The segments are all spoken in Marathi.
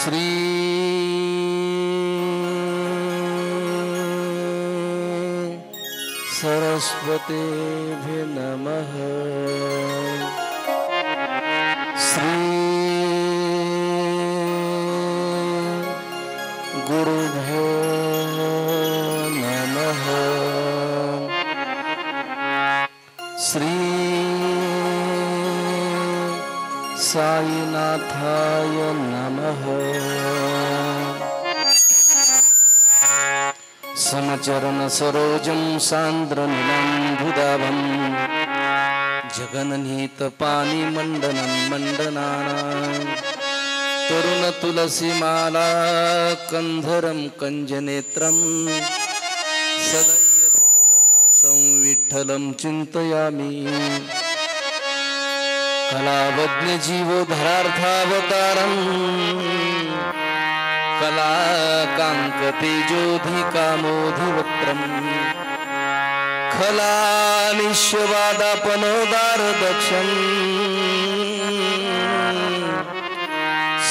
श्री सरस्वतीभ्यो नमः। श्री गुरुभ्यो नमः। श्री साईनाथाय नमः। समचरण सरोजं सान्द्रनीलाम्बुदाभं जगन्नीतपानि मण्डनं मण्डनानां तरुण तुलसीमाला कंधरं कंजनेत्रं सदैव भवदहासं विठ्ठलं चिन्तयामि। कलावज्ञ जीवोद्धरार्थावतारम् कलाकाङ्कतेजोधिकामोधिवक्त्रम् खलानिश्यवादापनोदारदक्षम्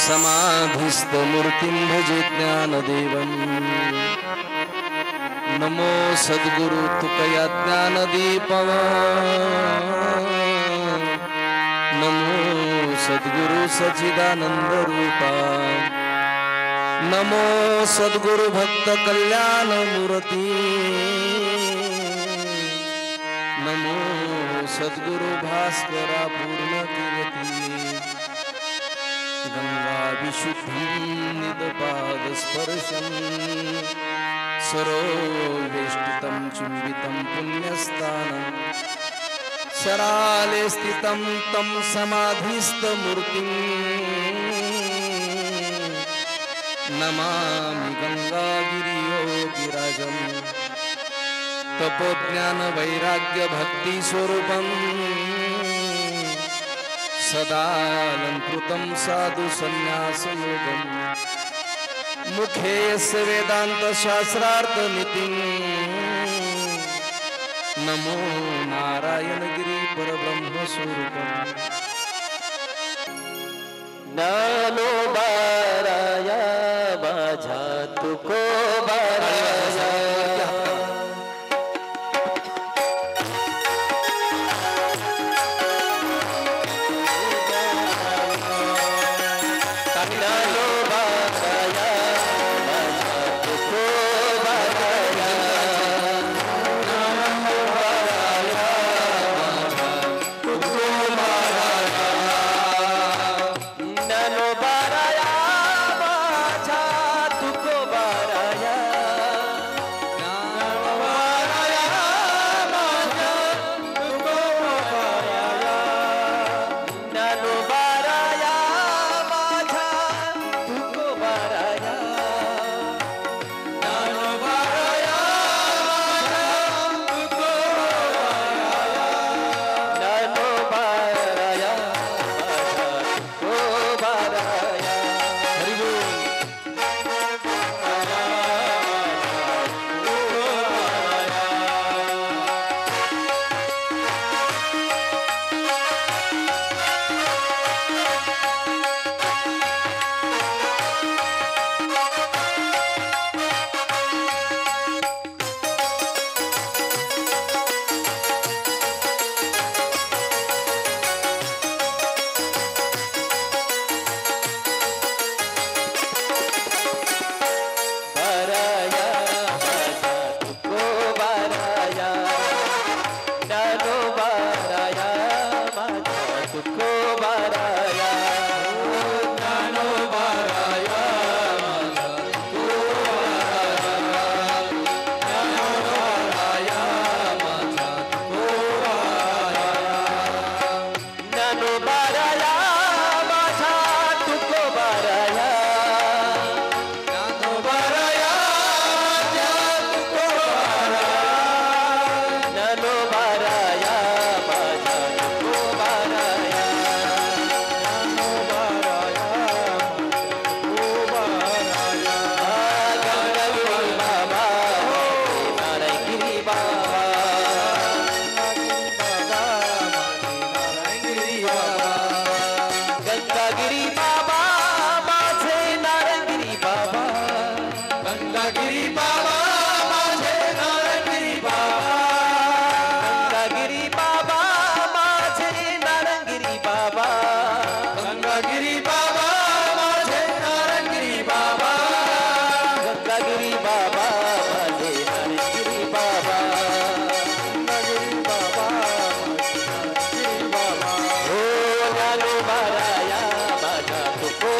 समाधिस्थमूर्तिं भजे ज्ञानदेवम्। नमो सद्गुरु तुकया ज्ञानदीपम्। नमो सद्गुरु सच्चिदानंद रूपा। नमो सद्गुरु भक्त कल्याण मूर्ति। नमो सद्गुरु भास्करा पूर्ण कीर्ति। गंगा विशुद्धं निदपाद स्पर्शं सरोवेष्टितं चुंबितं पुण्यस्थानं सराले स्थितं तं समाधिस्थमूर्तिं नमामि गंगागिरियोगिराजं। तपोज्ञान वैराग्य भक्ति स्वरूपं सदालंकृतं साधु संन्यास योगं। मुखे यस्य वेदांत शास्त्रार्थ नीतिं नमो नारायण गिरी परब्रह्म स्वरूपं। नलो बाराया बाजा तुको बाराया।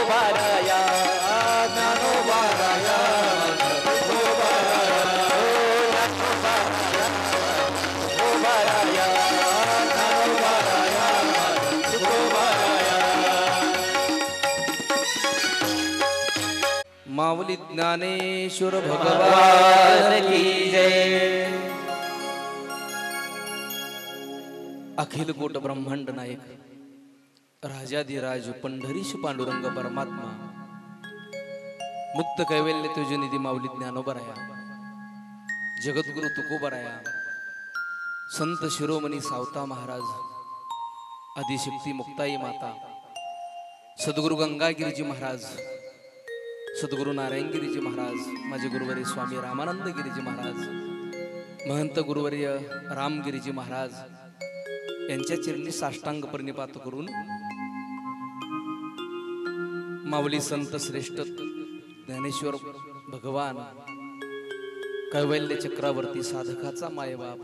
तुकोबाराया ज्ञानोबाराया माऊली ज्ञानेश्वर भगवान की जय. अखिल कोट ब्रह्मांड नायक राजाधिराज पंढरीश पांडुरंग परमात्मा मुक्त कैवल्य तुझे निधी माऊली ज्ञानोबराया जगद्गुरु तुकोबराया संत शिरोमणी सावता महाराज आदिशक्ती मुक्ताई माता सद्गुरु गंगागिरीजी महाराज सद्गुरु नारायणगिरीजी महाराज माझे गुरुवर्य स्वामी रामानंद गिरीजी महाराज महंत गुरुवर्य रामगिरीजी महाराज यांच्या चरणी साष्टांग प्रणिपात करून माऊली संत श्रेष्ठ ज्ञानेश्वर भगवान कैवल्य चक्रावर्ती साधकाचा मायबाप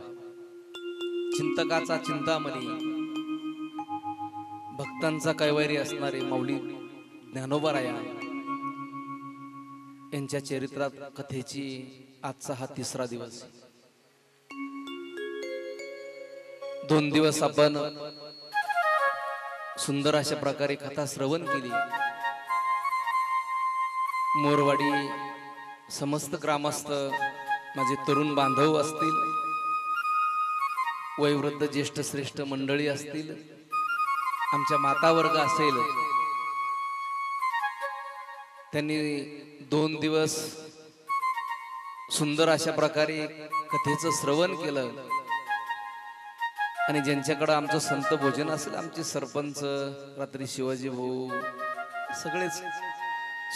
चिंतकाचा चिंतामणी भक्तांचा कैवारी असणारे माऊली ज्ञानोबाराया यांच्या चरित्रात कथेची आजचा हा तिसरा दिवस. 2 दिवस आपण सुंदर अशा प्रकारे कथा श्रवण केली. मोरवाडी समस्त ग्रामस्थ माझे तरुण बांधव असतील, वयोवृद्ध ज्येष्ठ श्रेष्ठ मंडळी असतील, आमच्या माता वर्ग असेल, त्यांनी 2 दिवस सुंदर अशा प्रकारे कथेचं श्रवण केलं. आणि ज्यांच्याकडे आमचं संत भोजन असेल, आमचे सरपंच रात्री शिवाजी भाऊ सगळेच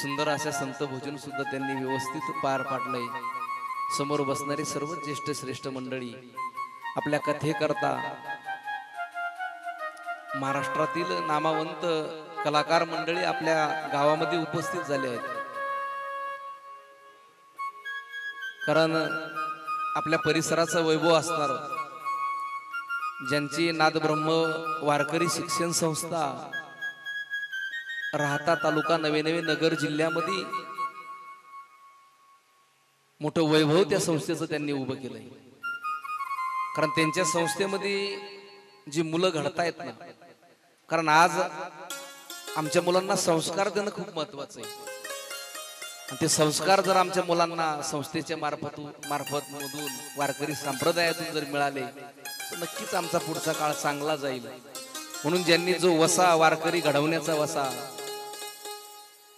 सुंदर अशा संत भोजन सुद्धा त्यांनी व्यवस्थित पार पाडलंय. समोर बसणारी सर्व ज्येष्ठ श्रेष्ठ मंडळी आपल्या कथेकरता महाराष्ट्रातील नामवंत कलाकार मंडळी आपल्या गावामध्ये उपस्थित झाले आहेत. कारण आपल्या परिसराचा वैभव असणार, ज्यांची नादब्रह्म वारकरी शिक्षण संस्था राहता तालुका नवे नगर जिल्ह्यामध्ये मोठं वैभव त्या संस्थेचं त्यांनी उभं केलंय. कारण त्यांच्या संस्थेमध्ये जी मुलं घडतायत ना, कारण आज आमच्या मुलांना संस्कार देणं खूप महत्वाचं आहे. ते संस्कार जर आमच्या मुलांना संस्थेच्या मार्फत मधून वारकरी संप्रदायातून जर मिळाले तर नक्कीच आमचा पुढचा काळ चांगला जाईल. म्हणून ज्यांनी जो वसा वारकरी घडवण्याचा वसा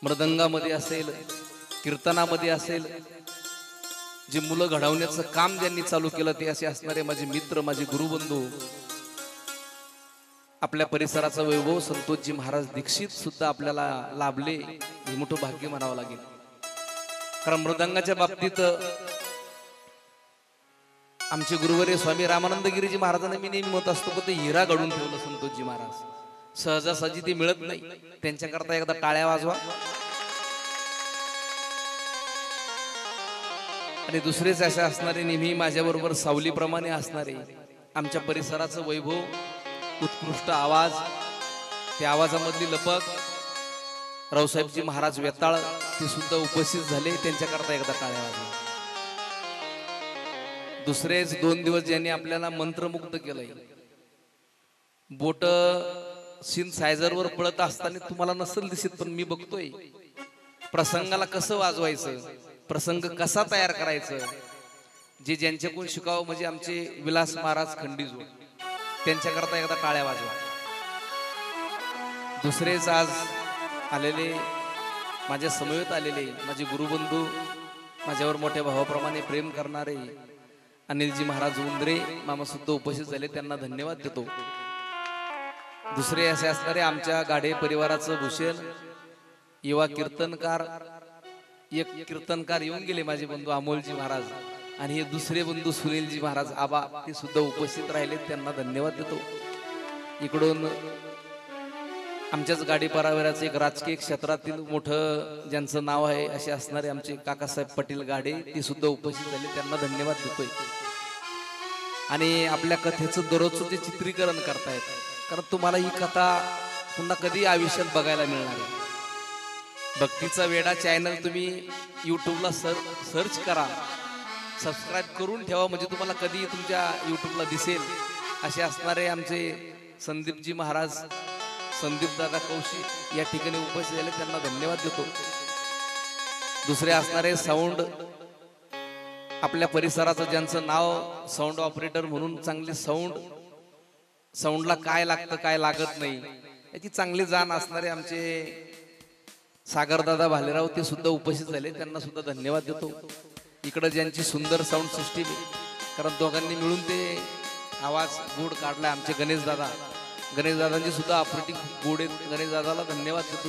मृदंगामध्ये असेल, कीर्तनामध्ये असेल, जे मुलं घडवण्याचं काम ज्यांनी चालू केलं ते असे असणारे माझे मित्र, माझे गुरुबंधू, आपल्या परिसराचा वैभव संतोषजी महाराज दीक्षित सुद्धा आपल्याला लाभले, हे मोठं भाग्य म्हणावं लागेल. कारण मृदंगाच्या बाबतीत आमचे गुरुवर्य स्वामी रामानंद गिरीजी महाराजांना मी नेहमी म्हणत असतो की ते हिरा घडून ठेवलं संतोषजी महाराज. सहजासहजी ते मिळत नाही, त्यांच्याकरता एकदा टाळ्या वाजवा. आणि दुसरेच असे असणारे नेहमी माझ्याबरोबर सावलीप्रमाणे असणारे आमच्या परिसराचं वैभव, उत्कृष्ट आवाज, त्या आवाजामधली लपक रावसाहेबजी महाराज वेताळ ते सुद्धा उपस्थित झाले, त्यांच्याकरता एकदा टाळ्या वाजवा. दुसरेच 2 दिवस ज्यांनी आपल्याला मंत्रमुग्ध केलंय. बोट सिनसायझरवर पळत असताना तुम्हाला नसेल दिसत, पण मी बघतोय प्रसंगाला कसं वाजवायचं, प्रसंग कसा तयार करायचं, जे ज्यांच्याकडून शिकावं म्हणजे आमचे विलास महाराज खंडीजोड, त्यांच्याकरता एकदा टाळ्या वाजवा. दुसरेच आज आलेले, माझ्या समवेत आलेले माझे गुरुबंधू, माझ्यावर मोठ्या भावाप्रमाणे प्रेम करणारे अनिलजी महाराज उंदरे मामा सुद्धा उपस्थित झाले, त्यांना धन्यवाद देतो. दुसरे असे असणारे आमच्या गाडे परिवाराचं भूषण, युवा कीर्तनकार, एक कीर्तनकार येऊन गेले माझे बंधू अमोलजी महाराज, आणि हे दुसरे बंधू सुनीलजी महाराज आबा, ते सुद्धा उपस्थित राहिले, त्यांना धन्यवाद देतो. इकडून आमच्याच गाडी परिवाराचे एक राजकीय क्षेत्रातील मोठं ज्यांचं नाव आहे असे असणारे आमचे काकासाहेब पाटील गाडे, ते सुद्धा उपस्थित झाले, त्यांना धन्यवाद देतोय. आणि आपल्या कथेचं दररोजचं जे चित्रीकरण करतायत, कारण तुम्हाला ही कथा पुन्हा कधी आयुष्यात बघायला मिळणार आहे. भक्तीचा वेडा चॅनल तुम्ही यूट्यूबला सर्च करा, सबस्क्राईब करून ठेवा, म्हणजे तुम्हाला कधी तुमच्या यूट्यूबला दिसेल. असे असणारे आमचे संदीपजी महाराज, संदीप दादा कौशी या ठिकाणी उपस्थित झाले, त्यांना धन्यवाद देतो. दुसरे असणारे साऊंड, आपल्या परिसराचं ज्यांचं नाव साऊंड ऑपरेटर म्हणून, चांगली साऊंडला काय लागतं काय लागत नाही याची चांगली जाण असणारे आमचे सागरदादा भालेराव, ते सुद्धा उपस्थित झाले, त्यांना सुद्धा धन्यवाद देतो. इकडं ज्यांची सुंदर साऊंड सिस्टीम आहे, कारण दोघांनी मिळून ते आवाज गोड काढलाय, आमचे गणेशदादांची सुद्धा ऑपरेटिंग गोड आहेत. गणेशदादाला धन्यवाद देतो.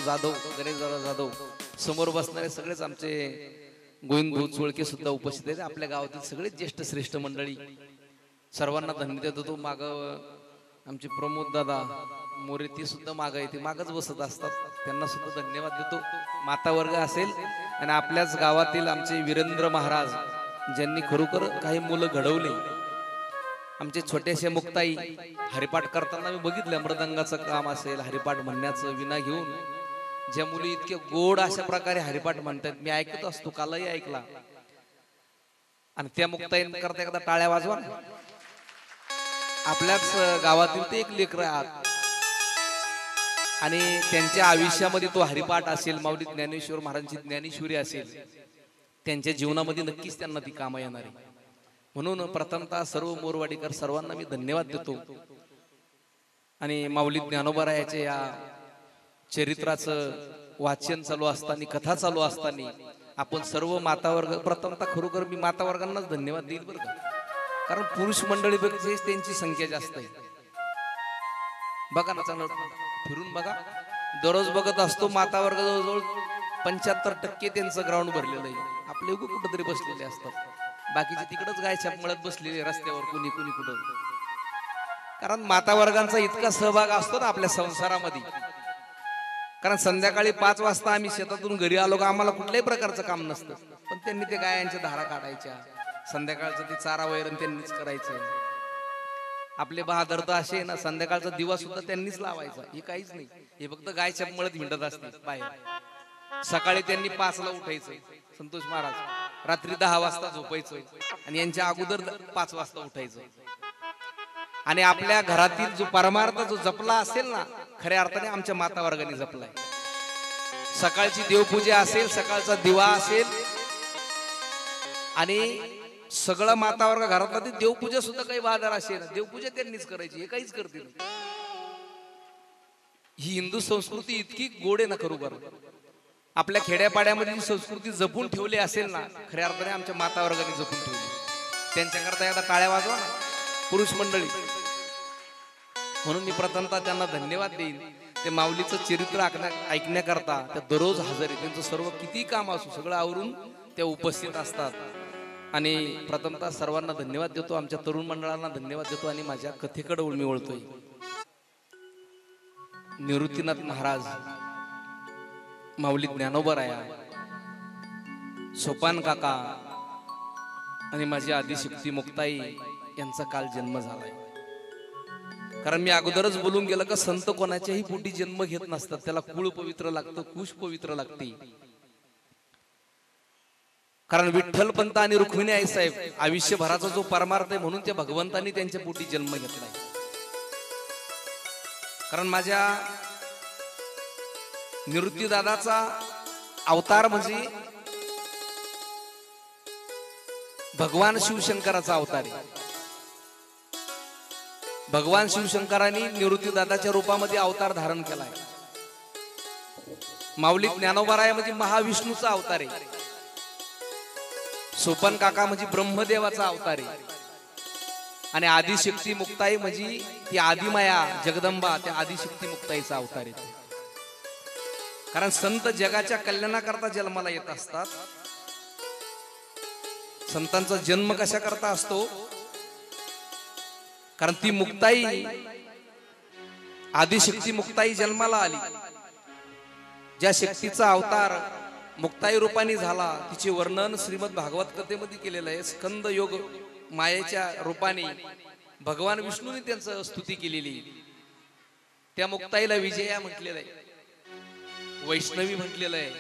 गणेशदादा जाधव, समोर बसणारे सगळेच आमचे गोविंद भाऊ चोळके सुद्धा उपस्थित आहेत. आपल्या गावातील सगळेच ज्येष्ठ श्रेष्ठ मंडळी, सर्वांना धन्यवाद देतो. माग आमचे प्रमोद दादा मोरे, ते सुद्धा मागच बसत असतात, त्यांना सुद्धा धन्यवाद देतो. माता वर्ग असेल आणि आपल्याच गावातील आमचे वीरेंद्र महाराज, ज्यांनी खरोखर काही मुलं घडवले. आमचे छोटेसे मुक्ताई हरिपाठ करताना मी बघितलं, मृदंगाचं काम असेल, हरिपाठ म्हणण्याचं विना घेऊन ज्या मुली इतके गोड अशा प्रकारे हरिपाठ म्हणतात, मी ऐकत असतो, कालही ऐकला. आणि त्या मुक्ताई करता एकदा टाळ्या वाजवा. आपल्याच गावातील ते एक लेकर आहात आणि त्यांच्या आयुष्यामध्ये तो हरिपाठ असेल, माऊली ज्ञानेश्वर महाराजांची ज्ञानेश्वरी असेल, त्यांच्या जीवनामध्ये नक्कीच त्यांना ती कामं येणार आहे. म्हणून प्रथमतः सर्व मोरवाडीकर सर्वांना मी धन्यवाद देतो. आणि माऊली ज्ञानोबारायाच्या या चरित्राचं वाचन चालू असताना, कथा चालू असताना आपण सर्व माता वर्ग, प्रथमतः खरोखर मी माता वर्गांनाच धन्यवाद देईल बरं का, कारण पुरुष मंडळीपेक्षा त्यांची संख्या जास्त आहे. बघा ना, चांगलं फिरून बघा, दररोज बघत असतो माता वर्ग जवळजवळ 75% त्यांचं ग्राउंड भरलेलं आहे. आपले उगं कुठंतरी बसलेले असतात, बाकीचे तिकडच गायछाप मळत बसलेले रस्त्यावर, कुणी कुठं. कारण माता वर्गांचा इतका सहभाग असतो ना आपल्या संसारामध्ये. कारण संध्याकाळी 5 वाजता आम्ही शेतातून घरी आलो का आम्हाला कुठल्याही प्रकारचं काम नसतं, पण त्यांनी ते गायांच्या धारा काढायच्या, संध्याकाळचं ते चारा वैरण त्यांनीच करायचं. आपले बहादर तर असे ना, संध्याकाळचा दिवा सुद्धा त्यांनीच लावायचा, हे काहीच नाही, हे फक्त गायछाप मळत हिंडत असते बाहेर. सकाळी त्यांनी 5ला उठायचं संतोष महाराज, रात्री 10 वाजता झोपायचं आणि यांच्या अगोदर 5 वाजता उठायचं. आणि आपल्या घरातील जो परमार्थ जो जपला असेल ना, खऱ्या अर्थाने आमच्या माता वर्गाने जपलाय. सकाळची देवपूजा असेल, सकाळचा दिवा असेल, आणि सगळं माता वर्ग घरातला ते देवपूजा सुद्धा काही बाजार असेल, देवपूजा त्यांनीच करायची, हे काहीच करते नाही. ही हिंदू संस्कृती इतकी गोड आहे ना, खरोखर आपल्या खेड्यापाड्यामध्ये संस्कृती जपून ठेवली असेल ना, खऱ्या अर्थाने आमच्या माता वर्गाने जपून ठेवली. त्यांच्याकरता एकदा टाळ्या वाजवा ना पुरुष मंडळी. म्हणून मी प्रथमतः त्यांना धन्यवाद देईन. ते माऊलीचं चरित्र ऐकण्याकरता त्या दररोज हजर आहे. त्यांचं सर्व किती काम असो सगळं आवरून त्या उपस्थित असतात. आणि प्रथमतः सर्वांना धन्यवाद देतो, आमच्या तरुण मंडळांना धन्यवाद देतो. आणि माझ्या कथेकडे मी वळतोय. निवृत्तीनाथ महाराज, माऊली ज्ञानोबाराया, सोपान काका आणि माझी आदिशक्ती मुक्ताई यांचा काल जन्म झालाय. कारण मी अगोदरच बोलून गेलं का संत कोणाच्याही पोटी जन्म घेत नसतात, त्याला कुळ पवित्र लागतं, कुश पवित्र लागते. कारण विठ्ठल पंत आणि रुक्मिणी आई साहेब आयुष्यभराचा जो परमार्थ आहे म्हणून त्या भगवंतांनी त्यांच्या पोटी जन्म घेतलाय. कारण माझ्या निवृत्ती दादाचा अवतार म्हणजे भगवान शिवशंकराचा अवतार आहे. भगवान शिवशंकरांनी निवृत्ती दादाच्या रूपामध्ये अवतार धारण केलाय. माऊली ज्ञानोबाराय म्हणजे महाविष्णूचा अवतार आहे. सोपन काका म्हणजे ब्रह्मदेवाचा अवतार आहे. आणि आदिशक्ती मुक्ताई म्हणजे ती आदिमाया जगदंबा, त्या आदिशक्ती मुक्ताईचा अवतार आहे. कारण संत जगाच्या कल्याणाकरता जन्माला येत असतात. संतांचा जन्म कशा करता असतो? कारण ती मुक्ताई, आदिशक्ती मुक्ताई जन्माला आली. ज्या शक्तीचा अवतार मुक्ताई रूपाने झाला, तिचे वर्णन श्रीमद भागवत कथेमध्ये केलेलं आहे. स्कंद योग मायेच्या रूपाने भगवान विष्णूने त्यांचं स्तुती केलेली. त्या मुक्ताईला विजया म्हटलेलं आहे, वैष्णवी म्हटलेलं आहे.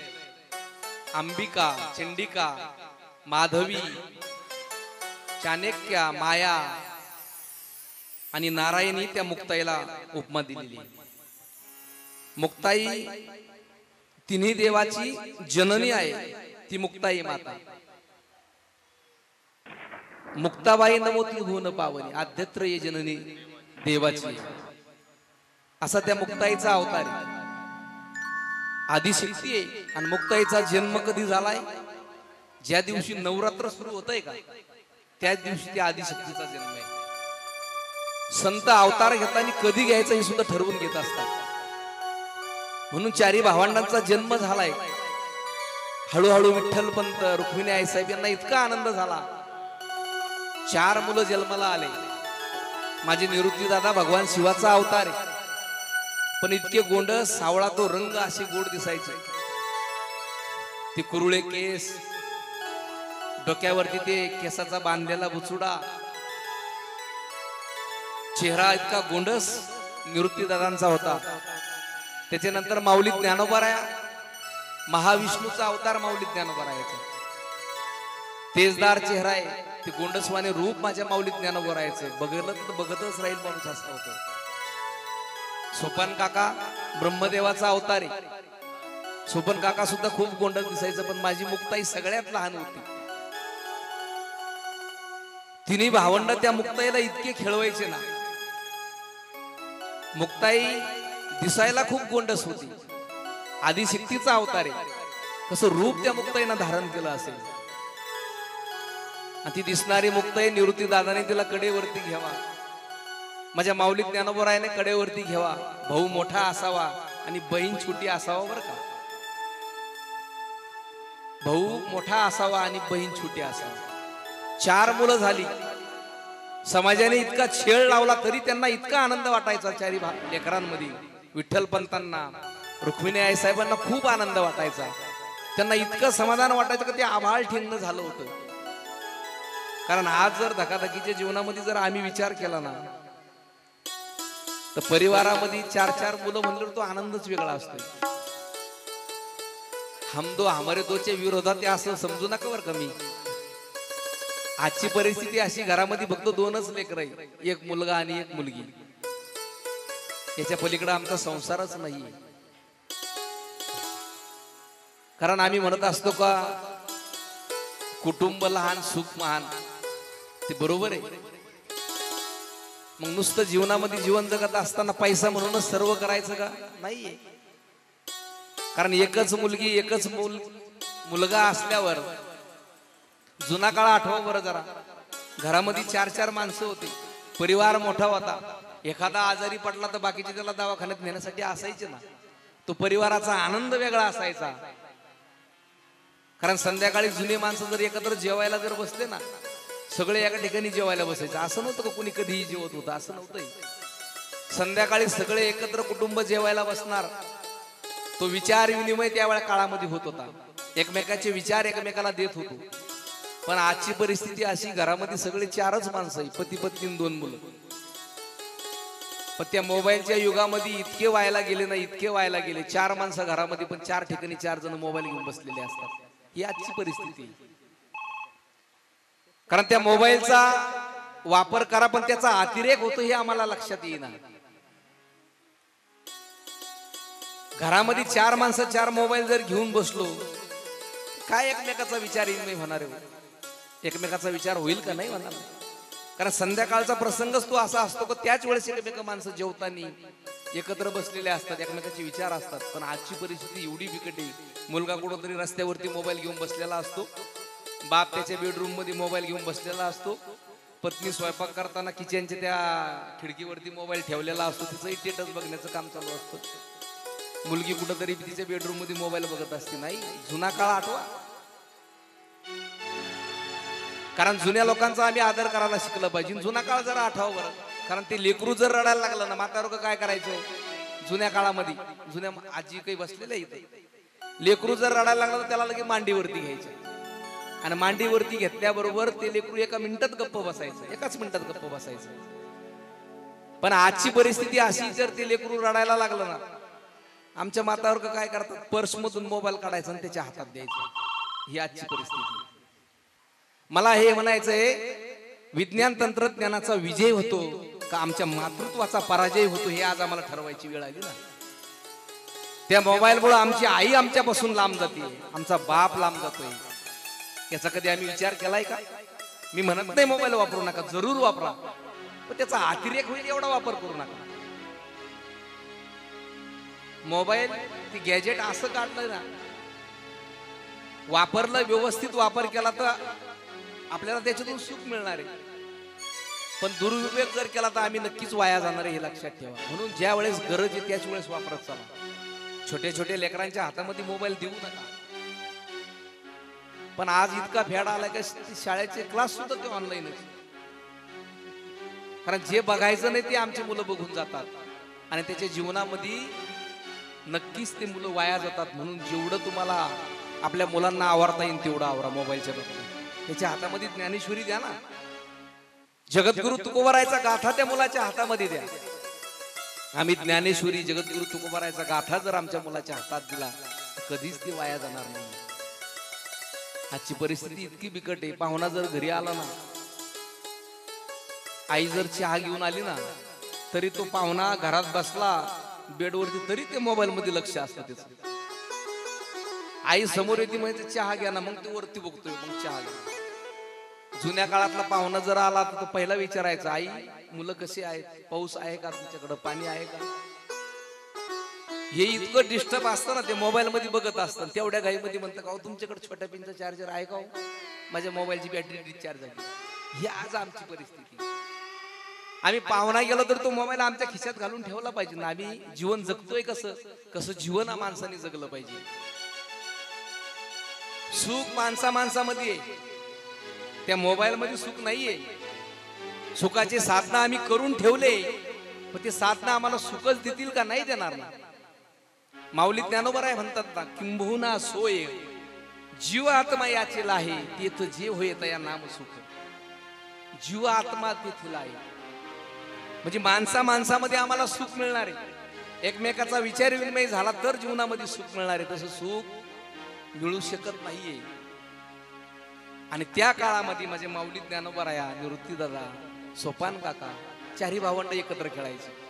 अंबिका, चंडिका, माधवी, चाणक्या, माया आणि नारायणी त्या मुक्ताईला उपमा दिलेली. मुक्ताई तिन्ही देवाची जननी आहे, ती मुक्ताई माता. मुक्ताबाई नमोती होऊन पावनी, आद्यत्र ये जननी देवाची, असा त्या मुक्ताईचा अवतार आहे, आदिशक्ती आहे. आणि मुक्ताईचा जन्म कधी झालाय? ज्या दिवशी नवरात्र सुरू होतंय का त्याच दिवशी त्या आदिशक्तीचा जन्म आहे. संत अवतार घेताना कधी घ्यायचं हे सुद्धा ठरवून घेत असतात. म्हणून चारी भावंडांचा जन्म झालाय. हळूहळू विठ्ठलपंत, रुक्मिणी आईसाहेब यांना इतका आनंद झाला. 4 मुलं जन्माला आले. माझे निवृत्ती दादा भगवान शिवाचा अवतार आहे, पण इतके गोंडस, सावळा तो रंग, असे गोड दिसायचे. ते कुरुळे केस, डोक्यावरती ते केसाचा बांधलेला बुचुडा, चेहरा इतका गोंडस निवृत्ती दादांचा होता. त्याच्यानंतर माऊली ज्ञानोबराया, महाविष्णूचा अवतार माऊली ज्ञानोबरायाचा. तेजदार चेहरा आहे, ते गोंडसवाने रूप माझ्या माऊली ज्ञानोबरायाचं. बघतच राहील माणूस असं होतं. सोपान काका ब्रह्मदेवाचा अवतार आहे. सोपन काका सुद्धा खूप गोंडस दिसायचं, पण माझी मुक्ताई सगळ्यात लहान होती. तिन्ही भावंड त्या मुक्ताईला इतके खेळवायचे ना. मुक्ताई दिसायला खूप गोंडस होती, आदिशक्तीचा अवतार आहे. कसं रूप त्या मुक्ताईनं धारण केलं असेल. आणि ती दिसणारी मुक्ताई निवृत्ती दादाने तिला कडेवरती घ्यावा, माझ्या माऊली ज्ञानोबरायाने कडेवरती घ्यावा. भाऊ मोठा असावा आणि बहीण छोटी असावा. बरं का, भाऊ मोठा असावा आणि बहीण छोटी असावी. 4 मुलं झाली. समाजाने इतका छेळ लावला तरी त्यांना इतका आनंद वाटायचा. 4 लेकरांमध्ये विठ्ठलपंतांना, रुक्मिणी आई साहेबांना खूप आनंद वाटायचा. त्यांना इतकं समाधान वाटायचं की ते आभाळ ठेंगणं झालं होतं. कारण आज जर धकाधकीच्या जीवनामध्ये जर आम्ही विचार केला ना, तर परिवारामध्ये 4 मुलं म्हणलं तो आनंदच वेगळा असतो. हम दो हमारे दोच्या विरोधात असं समजू नका बरं का. मी आजची परिस्थिती अशी, घरामध्ये फक्त 2च लेकर आहे, एक मुलगा आणि एक मुलगी. याच्या पलीकडे आमचा संसारच नाहीये. कारण आम्ही म्हणत असतो का कुटुंब लहान सुख महान, ते बरोबर आहे. मग नुसतं जीवनामध्ये जीवन जगत असताना पैसा म्हणूनच सर्व करायचं का? नाहीये. कारण एकच मुलगी, एकच मुलगा असल्यावर, जुना काळ आठवा बरं जरा. घरामध्ये 4 माणसं होती, परिवार मोठा होता. एखादा आजारी पडला तर बाकीचे त्याला दवाखान्यात नेण्यासाठी असायचे ना. तो परिवाराचा आनंद वेगळा असायचा. कारण संध्याकाळी जुने माणसं जर एकत्र जेवायला जर बसले ना, सगळे एका ठिकाणी जेवायला बसायचं. असं नव्हतं का कुणी कधीही जेवत होतं, असं नव्हतं. संध्याकाळी सगळे एकत्र कुटुंब जेवायला बसणार. तो विचार विनिमय त्यावेळेला काळामध्ये होत होता. एकमेकाचे विचार एकमेकाला देत होतो. पण आजची परिस्थिती अशी, घरामध्ये सगळे 4च माणसं आहे, पती पत्नी 2 मुलं. पण त्या मोबाईलच्या युगामध्ये इतके व्हायला गेले ना, इतके व्हायला गेले. 4 माणसं घरामध्ये, पण 4 ठिकाणी 4 जण मोबाईल घेऊन बसलेले असतात. ही आजची परिस्थिती. कारण त्या मोबाईलचा वापर करा, पण त्याचा अतिरेक होतो हे आम्हाला लक्षात येईना. घरामध्ये 4 माणसं 4 मोबाईल जर घेऊन बसलो, काय एकमेकाचा विचार नाही होणार आहे? एकमेकाचा विचार होईल का? नाही होणार. कारण संध्याकाळचा प्रसंगच तो असा असतो की त्याच वेळेस एकमेक माणसं जेवताना एकत्र बसलेले असतात, एकमेकाचे विचार असतात. पण आजची परिस्थिती एवढी बिकट आहे. मुलगा कुठेतरी रस्त्यावरती मोबाईल घेऊन बसलेला असतो, बाप त्याच्या बेडरूम मध्ये मोबाईल घेऊन बसलेला असतो, पत्नी स्वयंपाक करताना किचनच्या त्या खिडकीवरती मोबाईल ठेवलेला असतो, तिचंही स्टेटस बघण्याचं काम चालू असतं. मुलगी कुठेतरी तिच्या बेडरूम मध्ये मोबाईल बघत असते. नाही, जुना काळ आठवा. कारण जुन्या लोकांचा आम्ही आदर करायला शिकलं पाहिजे. जुना काळ जरा आठवावं बरं. कारण ते लेकरू जर रडायला लागलं ना, म्हातारं काय करायचं जुन्या काळामध्ये? जुन्या आजी काही बसलेल्या इथे, लेकरू जर रडायला लागलं तर त्याला लगे मांडीवरती घ्यायचं. आणि मांडीवरती घेतल्याबरोबर ते लेकरू एका मिनिटात गप्प बसायचं, एकाच मिनिटात गप्प बसायचं. पण आजची परिस्थिती अशी, जर ते लेकरू रडायला लागलं ना, आमच्या मातावर काय करतात, पर्स मधून मोबाईल काढायचा आणि त्याच्या हातात द्यायचा. ही आजची परिस्थिती. मला हे म्हणायचंय, विज्ञान तंत्रज्ञानाचा विजय होतो का आमच्या मातृत्वाचा पराजय होतो, हे आज आम्हाला ठरवायची वेळ आली ना. त्या मोबाईलमुळे आमची आई आमच्यापासून लांब जाते, आमचा बाप लांब जातोय. याचा कधी आम्ही विचार केलाय का? मी म्हणत नाही मोबाईल वापरू नका, जरूर वापरा, पण त्याचा अतिरेक होईल एवढा वापर करू नका. मोबाईल ती गॅजेट असं काढलं ना, वापरलं, व्यवस्थित वापर केला तर आपल्याला त्याच्यातून सुख मिळणार आहे. पण दुरुपयोग जर केला तर आम्ही नक्कीच वाया जाणार आहे, हे लक्षात ठेवा. म्हणून ज्या वेळेस गरज आहे त्याच वेळेस वापरत चला. छोट्या छोट्या लेकरांच्या हातामध्ये मोबाईल देऊ नका. पण आज इतका फॅड आला का शाळेचे क्लास सुद्धा ते ऑनलाईनच. कारण जे बघायचं नाही ते आमची मुलं बघून जातात आणि त्याच्या जीवनामध्ये नक्कीच ते मुलं वाया जातात. म्हणून जेवढं तुम्हाला आपल्या मुलांना आवरता येईल तेवढं आवरा. मोबाईलच्या बद्दल त्याच्या हातामध्ये ज्ञानेश्वरी द्या ना. जगद्गुरु तुकोबारायचा गाथा त्या मुलाच्या हातामध्ये द्या. आम्ही ज्ञानेश्वरी, जगद्गुरु तुकोबारायचा गाथा जर आमच्या मुलाच्या हातात दिला कधीच ते वाया जाणार नाही. आजची परिस्थिती इतकी बिकट आहे. पाहुणा जर घरी आला ना, आई जर चहा घेऊन आली ना, तरी तो पाहुणा घरात बसला बेडवरती तरी ते मोबाईल मध्ये लक्ष असतं त्याचं. आई समोर येते म्हणजे चहा घ्या ना, मग तो वरती बघतोय, मग चहा घ्या. जुन्या काळातला पाहुणा जर आला तर तो पहिला विचारायचा, आई मुलं कशी आहेत, पाऊस आहे का तुमच्याकडे, पाणी आहे का. हे इतकं डिस्टर्ब असतं ना, ते मोबाईल मध्ये बघत असतं. तेवढ्या घाईमध्ये म्हणतं का तुमच्याकडे छोट्या पिनचा चार्जर आहे का, माझ्या मोबाईलची बॅटरी डिस्चार्ज झाली. ही आज आमची परिस्थिती. आम्ही पाहुणा गेलो तर तो मोबाईल आमच्या खिशात घालून ठेवला पाहिजे ना. आम्ही जीवन जगतोय कसं, कसं जीवन माणसाने जगलं पाहिजे. सुख माणसामध्ये आहे, त्या मोबाईल मध्ये सुख नाहीये. सुखाचे साधना आम्ही करून ठेवले, पण ते साधना आम्हाला सुखच देतील का, नाही देणार ना. माऊली ज्ञानोबराय म्हणतात ना, किंबहुना सोय जीव आत्मा याचे आहे, तेथ जे होय तया नाम सुख. जीव आत्मा तेथील आहे, म्हणजे माणसामध्ये आम्हाला सुख मिळणार आहे. एकमेकाचा विचार विनिमय झाला तर जीवनामध्ये सुख मिळणार आहे. तसं सुख मिळू शकत नाहीये. आणि त्या काळामध्ये माझे माऊली ज्ञानोबराया, निवृत्ती दादा, सोपान काका, चारी भावंड एकत्र खेळायचे.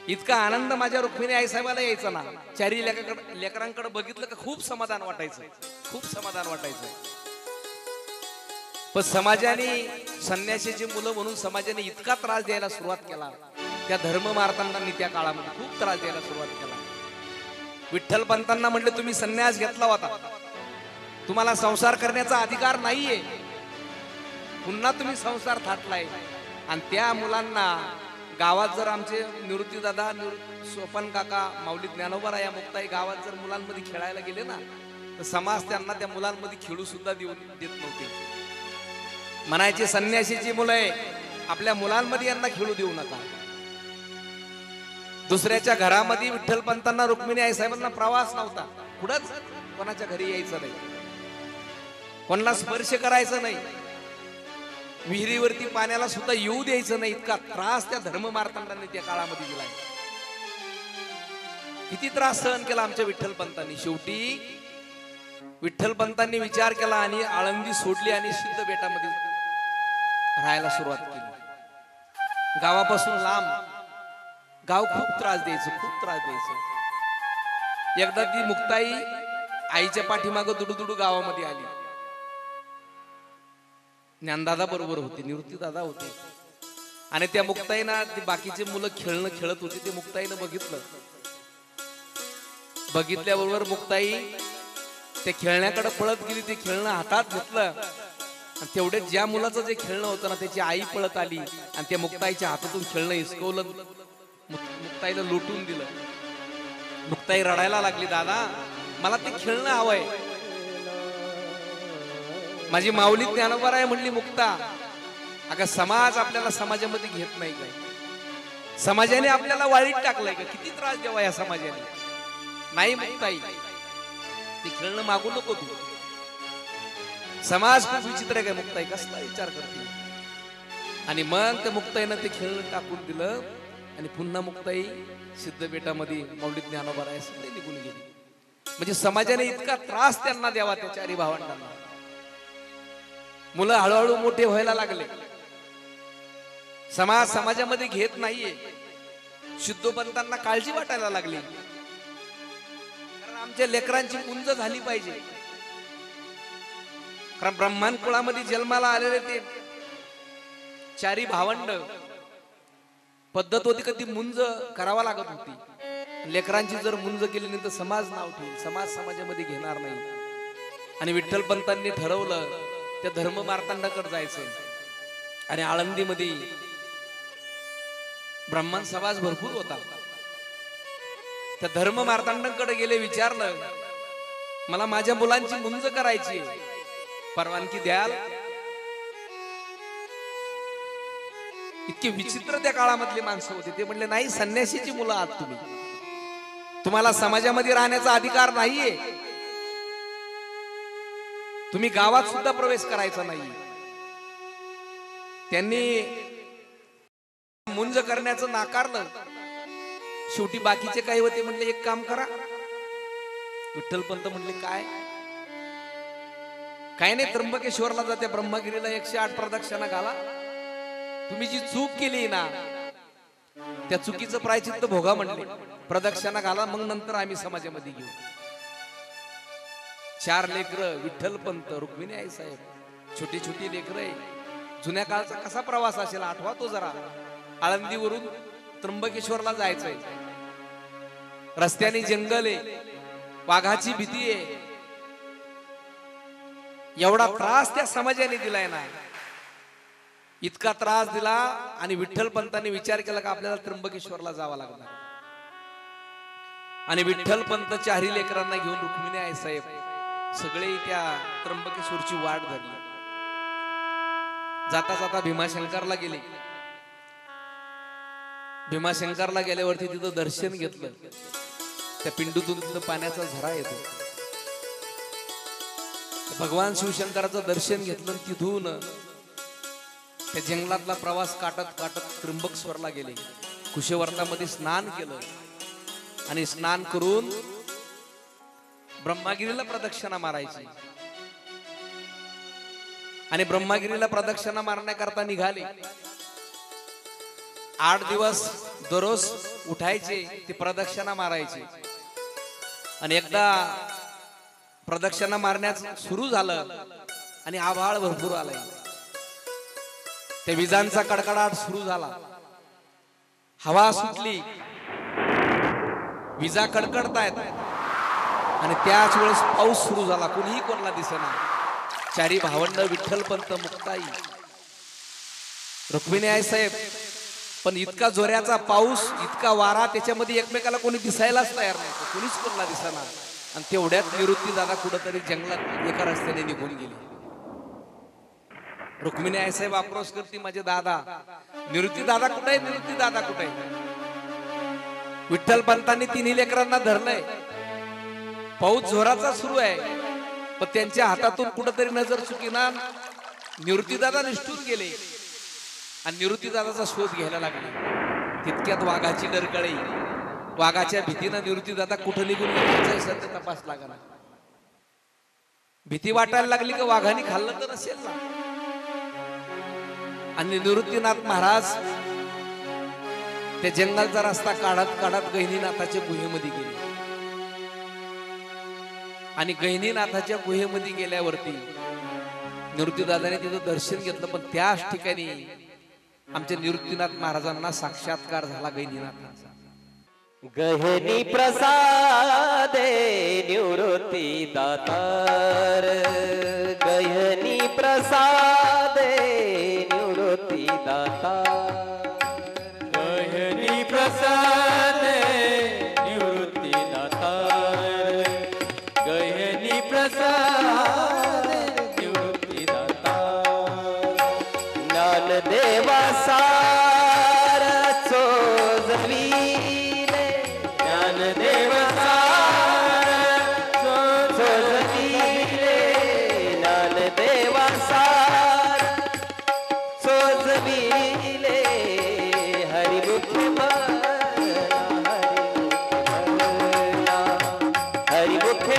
इतका आनंद माझ्या रुक्मिणी आई साहेबाला यायचा ना. चारी लेकरांकडे बघितलं का खूप समाधान वाटायचं, खूप समाधान वाटायचं. पण समाजाने, संन्यासीची मुलं म्हणून समाजाने इतका त्रास द्यायला सुरुवात केला. त्या धर्म मार्तंडांनी त्या काळामध्ये खूप त्रास द्यायला सुरुवात केला. विठ्ठल पंतांना म्हणले तुम्ही संन्यास घेतला होता, तुम्हाला संसार करण्याचा अधिकार नाहीये, पुन्हा तुम्ही संसार थाटलाय. आणि त्या मुलांना गावात जर आमचे निवृत्ती दादा, सोपन काका, माऊली ज्ञानोबा या मुक्ताई गावात जर मुलांमध्ये खेळायला गेले ना, तर समाज त्यांना त्या मुलांमध्ये खेळू सुद्धा देत नव्हते. म्हणायचे संन्यासीची मुलं आहे, आपल्या मुलांमध्ये यांना खेळू देऊ नका. दुसऱ्याच्या घरामध्ये विठ्ठल पंतांना, रुक्मिणी आई साहेबांना प्रवास नव्हता. कुठंच कोणाच्या घरी यायचं नाही, कोणाला स्पर्श करायचं नाही, विहिरीवरती पाण्याला सुद्धा येऊ द्यायचं नाही. इतका त्रास त्या धर्म मार्तंडांनी त्या काळामध्ये दिलाय. किती त्रास सहन केला आमच्या विठ्ठल पंतांनी. शेवटी विठ्ठल पंतांनी विचार केला आणि आळंदी सोडली आणि सिद्ध बेटामध्ये राहायला सुरुवात केली. गावापासून लांब. गाव खूप त्रास द्यायचं, खूप त्रास द्यायचं. एकदा ती मुक्ताई आईच्या पाठीमागं दुडू गावामध्ये आली. ज्ञानदादा बरोबर होते, निवृत्ती दादा होते. आणि त्या मुक्ताईना ती बाकीचे मुलं खेळत होते, ते मुक्ताईनं बघितलं. बघितल्याबरोबर मुक्ताई त्या खेळण्याकडे पळत गेली. ते खेळणं हातात घेतलं आणि तेवढे ज्या मुलाचं जे खेळणं होतं ना, त्याची आई पळत आली आणि त्या मुक्ताईच्या हातातून खेळणं हिसकवलं, मुक्ताईला लुटून दिलं. मुक्ताई रडायला लागली, दादा मला ते खेळणं हवंय. माझी माऊली ज्ञानोबा म्हणली, मुक्ता अगं समाज आपल्याला समाजामध्ये घेत नाही काय, समाजाने आपल्याला वाळीत टाकलंय का, किती त्रास द्यावा या समाजाने. नाही मुक्ताई, ते खेळणं मागू नको तू. समाज खूप विचित्र आहे काय मुक्ताई, कसला विचार करते. आणि मग त्या मुक्ताईनं ते खेळणं टाकून दिलं आणि पुन्हा मुक्ताई सिद्ध बेटामध्ये माऊली ज्ञानोबा सगळे निघून गेली. म्हणजे समाजाने इतका त्रास त्यांना द्यावा त्या चारी भावंडांना. मुलं हळूहळू मोठे व्हायला लागले. समाज समाजामध्ये घेत नाहीये. शुद्धोपंतांना काळजी वाटायला लागली, कारण आमच्या लेकरांची मुंज झाली पाहिजे. कारण ब्रह्मांड कुळामध्ये जन्माला आलेले ते चारी भावंड, पद्धत होती कधी मुंज करावा लागत होती. लेकरांची जर मुंज केली नाही तर समाज नाव ठेवईल, समाज समाजामध्ये घेणार नाही. आणि विठ्ठलपंतांनी ठरवलं त्या धर्म मार्तांडाकडे जायचं. आणि आळंदीमध्ये ब्राह्मण समाज भरपूर होता. त्या धर्म मार्तांडाकडे गेले, विचारलं मला माझ्या मुलांची मुंज करायची, परवानगी द्याल? इतके विचित्र त्या काळामधली माणसं होती. ते म्हणले नाही, संन्यासीची मुलं आहात तुम्ही, तुम्हाला समाजामध्ये राहण्याचा अधिकार नाहीये, तुम्ही गावात सुद्धा प्रवेश करायचा नाही. त्यांनी मुंज करण्याचं नाकारलं. शेवटी बाकीचे काही होते, म्हणले एक काम करा. विठ्ठलपंत म्हणले काय नाही, त्र्यंबकेश्वरला जाते, ब्रह्मगिरीला 108 प्रदक्षिणा घाला. तुम्ही जी चूक केली ना त्या चुकीचं प्रायचित्त भोगा म्हणले. प्रदक्षिणा घाला, मग नंतर आम्ही समाजामध्ये घेऊ. 4 लेकरं, विठ्ठलपंत, रुक्मिणी आई साहेब, छोटी छोटी लेकरं आहे. जुन्या काळचा कसा प्रवास असेल आठवा तो जरा. आळंदीवरून त्र्यंबकेश्वरला जायचंय, रस्त्याने जंगल आहे, वाघाची भीती आहे. एवढा त्रास त्या समाजाने दिलाय ना, इतका त्रास दिला. आणि विठ्ठलपंतांनी विचार केला का आपल्याला त्र्यंबकेश्वरला जावं लागणार. आणि विठ्ठलपंत 4 लेकरांना घेऊन, रुक्मिणी आई साहेब सगळे त्या त्र्यंबकेश्वरची वाट धरली. जाता जाता भीमाशंकरला गेले. भीमाशंकरला गेल्यावरती तिथं दर्शन घेतलं. त्या पिंडूतून तिथं पाण्याचा झरा येतो. भगवान शिवशंकराचं दर्शन घेतलं. तिथून त्या जंगलातला प्रवास काटत काटत त्र्यंबकेश्वरला गेले. कुशवर्तामध्ये स्नान केलं आणि स्नान करून ब्रह्मगिरीला प्रदक्षिणा मारायची. आणि ब्रह्मगिरीला प्रदक्षिणा मारण्याकरता निघाले. 8 दिवस दररोज उठायचे, ते प्रदक्षिणा मारायचे. आणि एकदा प्रदक्षिणा मारण्याचं सुरू झालं आणि आभाळ भरपूर आलंय. त्या विजांचा कडकडाट सुरू झाला, हवा सुटली, विजा कडकडतायत. आणि त्याच वेळेस पाऊस सुरू झाला. कोणीही कोणाला दिसेना. 4 भावंड, विठ्ठलपंत, मुक्ताई, रुक्मिणी आई साहेब. पण इतका जोराचा पाऊस, इतका वारा, त्याच्यामध्ये एकमेकाला कोणी दिसायलाच तयार नाही, कोणीच कोणाला दिसेना. आणि तेवढ्यात निवृत्ती दादा कुठंतरी जंगलात एका रस्त्याने निघून गेली. रुक्मिणी आई साहेब आक्रोश करती, माझे दादा, निवृत्ती दादा कुठे आहे, निवृत्ती दादा कुठे आहे? विठ्ठलपंतांनी 3 लेकरांना धरलंय. पाऊस जोराचा सुरू आहे, पण त्यांच्या हातातून कुठंतरी नजर चुकीना निवृत्ती दादा निष्ठून गेले. आणि निवृत्ती दादाचा शोध घ्यायला लागले. तितक्यात वाघाची डरकळी, वाघाच्या भीतीनं निवृत्ती दादा कुठं निघून गेला सध्या तपास लागला. भीती वाटायला लागली की वाघाने खाल्लं तर नसेल ना. आणि निवृत्तीनाथ महाराज त्या जंगलचा रस्ता काढत काढत गहिनीनाथाच्या गुहेमध्ये गेले. आणि गहिनीनाथाच्या गुहेमध्ये गेल्यावरती निवृत्तीदादाने तिथं दर्शन घेतलं. पण त्याच ठिकाणी आमच्या निवृत्तीनाथ महाराजांना साक्षात्कार झाला गहिनीनाथाचा. गहनी प्रसादे निवृत्ती दातार, गहनी प्रसादे निवृत्ती दातार, गहनी प्रसादे निवृत्ती दातार, गहनी प्रसादे निवृत्ती दातार. ज्ञानदेवा सार चोजविले, ज्ञानदेव सार चोजविले, ज्ञानदेवा सार चोजविले. हरिमुखी म्हणला, हरिमुखी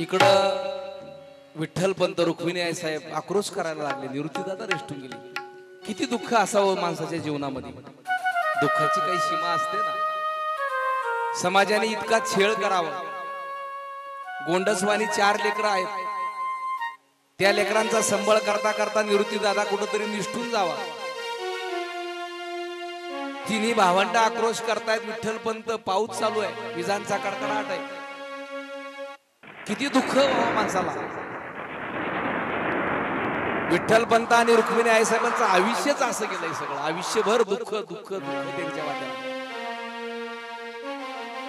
इकडं विठ्ठल पंत रुक्मिणी आई साहेब आक्रोश करायला लागले, निवृत्ती दादा रेस्टून गेली. किती दुःख असावं माणसाच्या जीवनामध्ये. दुःखाची काही सीमा असते ना. समाजाने इतका छेळ करावा. गोंडसवानी 4 लेकरं आहेत. त्या लेकरांचा संबळ करता करता निवृत्ती दादा कुठंतरी निष्ठून जावा. तिन्ही भावंड आक्रोश करतायत. विठ्ठल पंत, पाऊस चालू आहे, विजांचा कडकडाट आहे. किती दुःख व्हावं माणसाला. विठ्ठल पंत आणि रुक्मिणी आई साहेबांचं आयुष्यच असं गेलंय सगळं. आयुष्यभर दुःख दुःख दुःख त्यांच्या वाट्याला.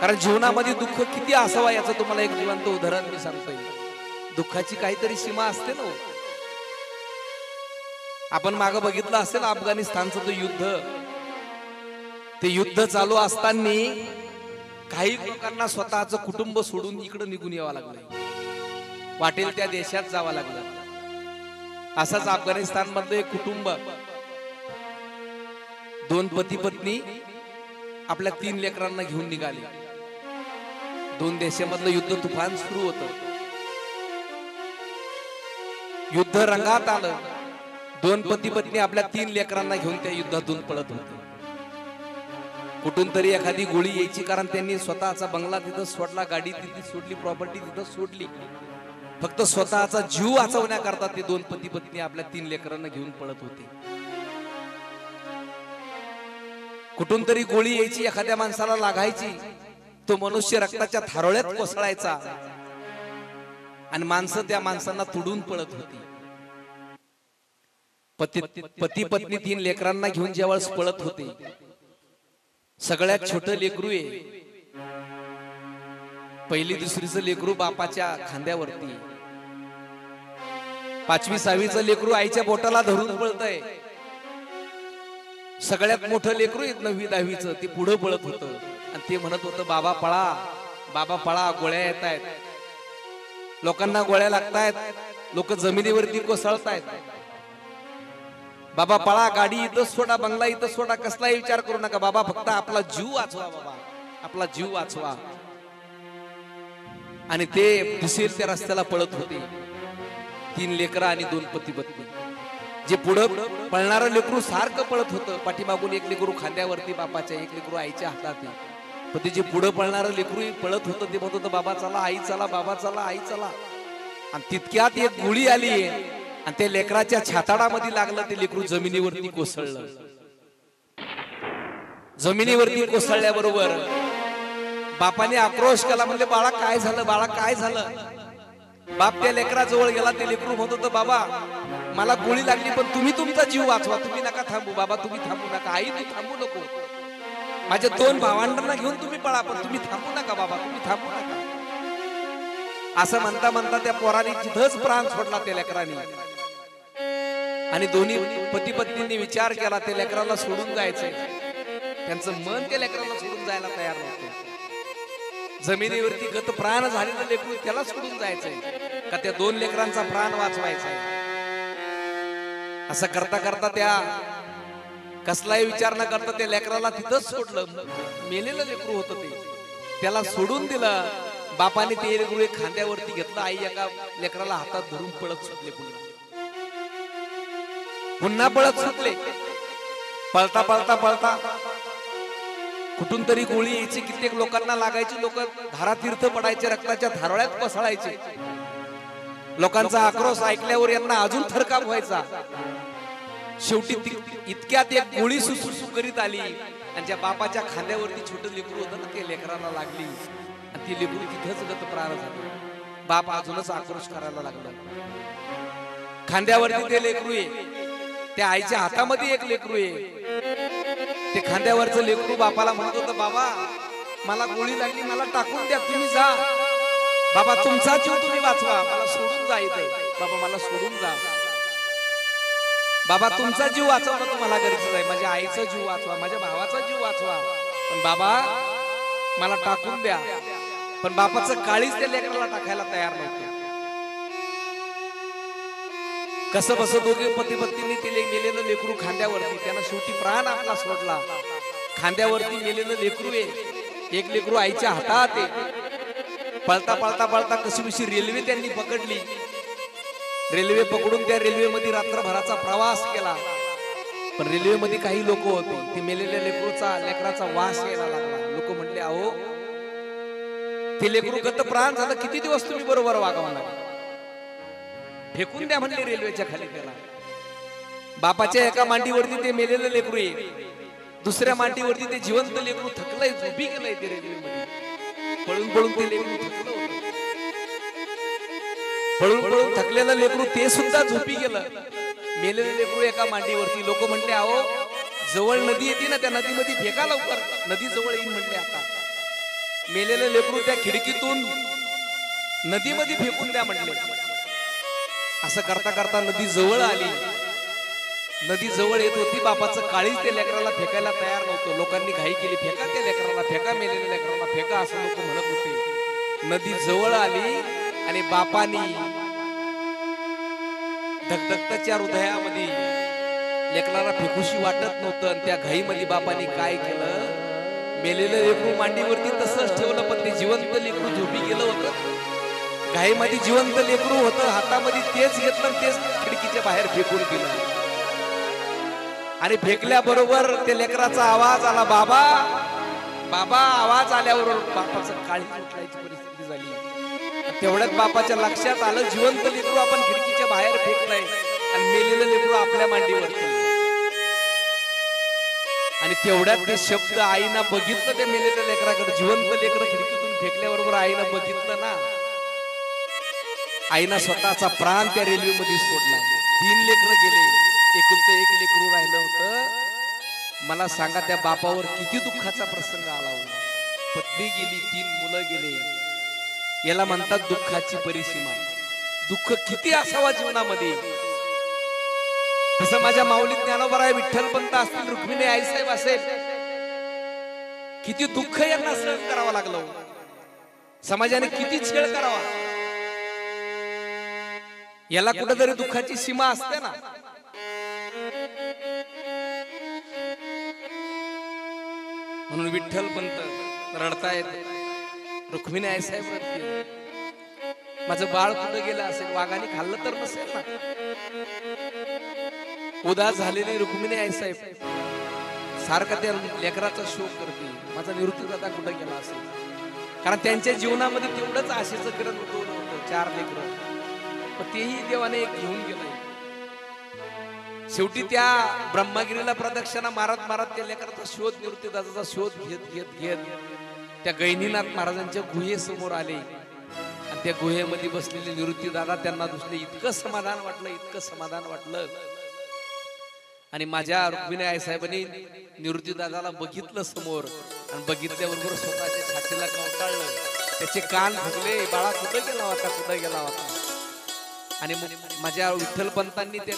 कारण जीवनामध्ये दुःख किती असावा याचं तुम्हाला एक जिवंत उदाहरण मी सांगतोय. दुःखाची काहीतरी सीमा असते ना. आपण मागं बघितलं असेल अफगाणिस्तानचं तो युद्ध. ते युद्ध चालू असताना काही लोकांना स्वतःचं कुटुंब सोडून इकडे निघून यावं लागलं. वाटेल त्या देशात जावं लागलं. असाच अफगाणिस्तान मधलं एक कुटुंब, 2 पती पत्नी आपल्या 3 लेकरांना घेऊन निघाले. 2 देशामधलं युद्ध तुफान सुरू होतं. युद्ध रंगात आलं. 2 पती पत्नी आपल्या 3 लेकरांना घेऊन त्या युद्धातून पळत होते. कुठून तरी एखादी गोळी यायची, कारण त्यांनी स्वतःचा बंगला तिथं सोडला, गाडी तिथे सोडली, प्रॉपर्टी तिथं सोडली. फक्त स्वतःचा जीव वाचवण्याकरता ते 2 पती पत्नी आपल्या 3 लेकरांना घेऊन पळत होते. कुठून तरी गोळी यायची, एखाद्या माणसाला लागायची, तो मनुष्य रक्ताच्या थारोळ्यात कोसळायचा आणि माणसं त्या माणसांना तुडून पळत होती. पती पत्नी 3 लेकरांना घेऊन ज्यावेळेस पळत होते, सगळ्यात छोटं लेकरू आहे. 1ली 2रीचं लेकरू बापाच्या खांद्यावरती, 5वी 6वीचं लेकरू आईच्या बोटाला धरून पळतय. सगळ्यात मोठं लेकरू 9वी 10वीचं ते पुढे पळत होतं आणि ते म्हणत होतं, बाबा पळा, बाबा पळा, गोळ्या येत आहेत, लोकांना गोळ्या लागतायत, लोक जमिनीवरती कोसळतायत. बाबा पळा, गाडी इथं सोडा, बंगला इथं सोडा, कसलाही विचार करू नका, बाबा फक्त आपला जीव वाचवा, बाबा आपला जीव वाचवा. आणि ते दिसेल त्या रस्त्याला पळत होते. 3 लेकरं आणि 2 पती पत्नी. जे पुढं पळणारं लेकरू सारखं पळत होतं, पाठीमागून एक लेकरू खांद्यावरती बापाच्या, एक लेकरू आईच्या हातात. पण ते जे पुढं पळणारं लेकरू पळत होतं ते म्हणत होतं, बाबा चला, आई चला, बाबा चला, आई चला. आणि तितक्यात एक गोळी आली आणि त्या लेकराच्या छाताडामध्ये लागलं. ते लेकरू जमिनीवरती कोसळलं. जमिनीवरती कोसळल्याबरोबर बापाने आक्रोश केला, म्हणजे बाळा काय झालं, बाळा काय झालं. बाप त्या लेकराजवळ गेला. ते लेकरू म्हणत होतं, बाबा मला गोळी लागली, पण तुम्ही तुमचा जीव वाचवा, तुम्ही नका थांबू, बाबा तुम्ही थांबू नका, आई तू थांबू नको, माझ्या 2 भावंडांना घेऊन तुम्ही पळा, पण तुम्ही थांबू नका, बाबा तुम्ही थांबू नका. असं म्हणता म्हणता त्या पोराने तिथंच प्राण सोडला त्या लेकरांनी. आणि दोन्ही पती पत्नींनी विचार केला, त्या लेकराला सोडून जायचंय. त्यांचं मन त्या लेकराला सोडून जायला तयार नव्हतं. जमिनीवरती गत प्राण झालेलं लेकरू त्याला सोडून जायचंय का त्या 2 लेकरांचा प्राण वाचवायचा. असं करता करता त्या कसलाही विचार न करता त्या लेकराला तिथंच सोडलं. मेलेलं लेकरू होतं ते, त्याला सोडून दिलं. बापाने ते लेकरू खांद्यावरती घेतलं. आई एका लेकराला हातात धरून पळत सुटले. पुन्हा पळत सुटले. पळता पळता पळता कुठून तरी गोळी यायची, कित्येक लोकांना लागायची, लोक धारातीर्थ पडायचे, रक्ताच्या धारोळ्यात कोसळायचे. लोकांचा आक्रोश ऐकल्यावर यांना अजून थरकाप व्हायचा. शेवटी इतक्यात एक गोळी सुसुसू करीत आली आणि ज्या बापाच्या खांद्यावरती छोटं लेकरू होतं ना, ते लेकराला लागली आणि ती लेकरू तिथंच गत प्राण झालं. बाप अजूनच आक्रोश करायला लागला. खांद्यावरती ते लेकरू आहे, त्या आईच्या हातामध्ये एक लेकरू आहे. ते खांद्यावरचं लेकरू बापाला म्हणत होतं, बाबा मला गोळी लागली, मला टाकून द्या, तुम्ही जा, बाबा तुमचा जीव तुम्ही वाचवा, मला सोडून जा इथे, बाबा मला सोडून जा, बाबा तुमचा जीव वाचवणं तुम्हाला गरजेचं आहे, माझ्या आईचा जीव वाचवा, माझ्या भावाचा जीव वाचवा, पण बाबा मला टाकून द्या. पण बापाचं काळीच त्या लेकराला टाकायला तयार नव्हतं. कसं बस दोघे पती पत्नींनी ते मेलेलं लेकरू खांद्यावरती, त्यानं शेवटी प्राण आपला सोडला. खांद्यावरती मेलेलं लेकरू आहे, एक लेकरू आईच्या हातात आहे. पळता पळता पळता कशी रेल्वे त्यांनी पकडली. रेल्वे पकडून त्या रेल्वेमध्ये रात्रभराचा प्रवास केला. पण रेल्वेमध्ये काही लोक होते, ते मेलेल्या लेकराचा वास यायला लागला. लोक म्हणले, अहो ते लेकरू गत प्राण झालं, किती दिवस तुम्ही बरोबर वागावं लागला, फेकून द्या म्हणले रेल्वेच्या खाली त्याला. बापाच्या एका मांडीवरती ते मेलेलं लेकरू आहे, दुसऱ्या मांडीवरती ते जिवंत लेकरू थकलंय, झोपी गेलंय ते रेल्वेमध्ये. पळून पळून ते लेकरू थकलं होतं. पळून पळून थकलेलं लेकरू ते सुद्धा झोपी गेलं. मेलेलं लेकरू एका मांडीवरती. लोक म्हणले, अहो जवळ नदी येते ना, त्या नदीमध्ये फेका लवकर, नदी जवळ येईल म्हणले. आता मेलेलं लेकरू त्या खिडकीतून नदीमध्ये फेकून द्या म्हणले. असं करता करता नदी जवळ आली. नदी जवळ येत होती. बापाचं काळीच त्या लेकराला फेकायला तयार नव्हतं. लोकांनी घाई केली, फेका त्या लेकराला, फेका मेलेल्या लेकराला फेका, असं लोक म्हणत होते. नदी जवळ आली आणि बापानी धगधगताच्या हृदयामध्ये लेकराला फेकूशी वाटत नव्हतं. आणि त्या घाईमध्ये बापाने काय केलं, मेलेलं लेकरू मांडीवरती तसंच ठेवलं, पण ते जिवंत लेकरू झोपी गेलं होतं. घाईमध्ये जिवंत लेकरू होतं, हातामध्ये तेच घेतलं, तेच खिडकीच्या बाहेर फेकून दिलं. आणि फेकल्याबरोबर ते लेकराचा आवाज आला, बाबा बाबा. आवाज आल्यावर बापाचं काळी उठवायची परिस्थिती झाली. तेवढ्यात बापाच्या लक्षात आलं, जिवंत लेकरू आपण खिडकीच्या बाहेर फेकलंय आणि मेलेलं लेकरू आपल्या मांडीवरती. आणि तेवढ्यात ते शब्द आईनं बघितलं, त्या मेलेल्या लेकराकडे. जिवंत लेकर खिडकीतून फेकल्याबरोबर आईनं बघितलं ना, आईनं स्वतःचा प्राण त्या रेल्वेमध्ये सोडला. 3 लेकर गेले, एकुलतं एक लेकरू राहिलं होतं. मला सांगा, त्या बापावर किती दुःखाचा प्रसंग आला होता. पत्नी गेली, 3 मुलं गेले. याला म्हणतात दुःखाची परिसीमा. दुःख किती असावा जीवनामध्ये. तसं माझ्या माऊलीत ज्ञानोबराय विठ्ठलपंत असतील, रुक्मिणी आईसाहेब असेल, किती दुःख यांना सहन करावं लागलं. समाजाने किती छेड करावा. याला कुठेतरी दुःखाची सीमा असते ना. म्हणून विठ्ठलपंत रडतायत, रुक्मिणी आईसाहेब रडतील, माझं बाळ कुठं गेलं असेल, वाघाने खाल्लं तर नसेल ना. उदास झालेली रुक्मिणी आईसाहेब सारखं त्या लेकराचा शोक करते, माझा निवृत्तीदाता कुठं गेला असेल. कारण त्यांच्या जीवनामध्ये तेवढंच आशेचं किरण उगवलं होतं. 4 लेकरं, पण तेही देवाने एक घेऊन गेलंय. शेवटी त्या ब्रह्मगिरीला प्रदक्षिणा मारत मारत त्या लेकराचा शोध, निवृत्तीदादाचा शोध घेत घेत घेत त्या गैनीनाथ महाराजांच्या गुहेसमोर आले. आणि त्या गुहेमध्ये बसलेले निवृत्तीदादा त्यांना दुसरे इतकं समाधान वाटलं, इतकं समाधान वाटलं. आणि माझ्या रुक्मिणी आईसाहेबांनी निवृत्तीदादाला बघितलं समोर, आणि बघितल्याबरोबर स्वतःच्या छातीला कवटाळलं. त्याचे कान भरले, बाळा कुठं गेला होता, कुठं गेला होता. आणि माझ्या विठ्ठलपंतांनी त्या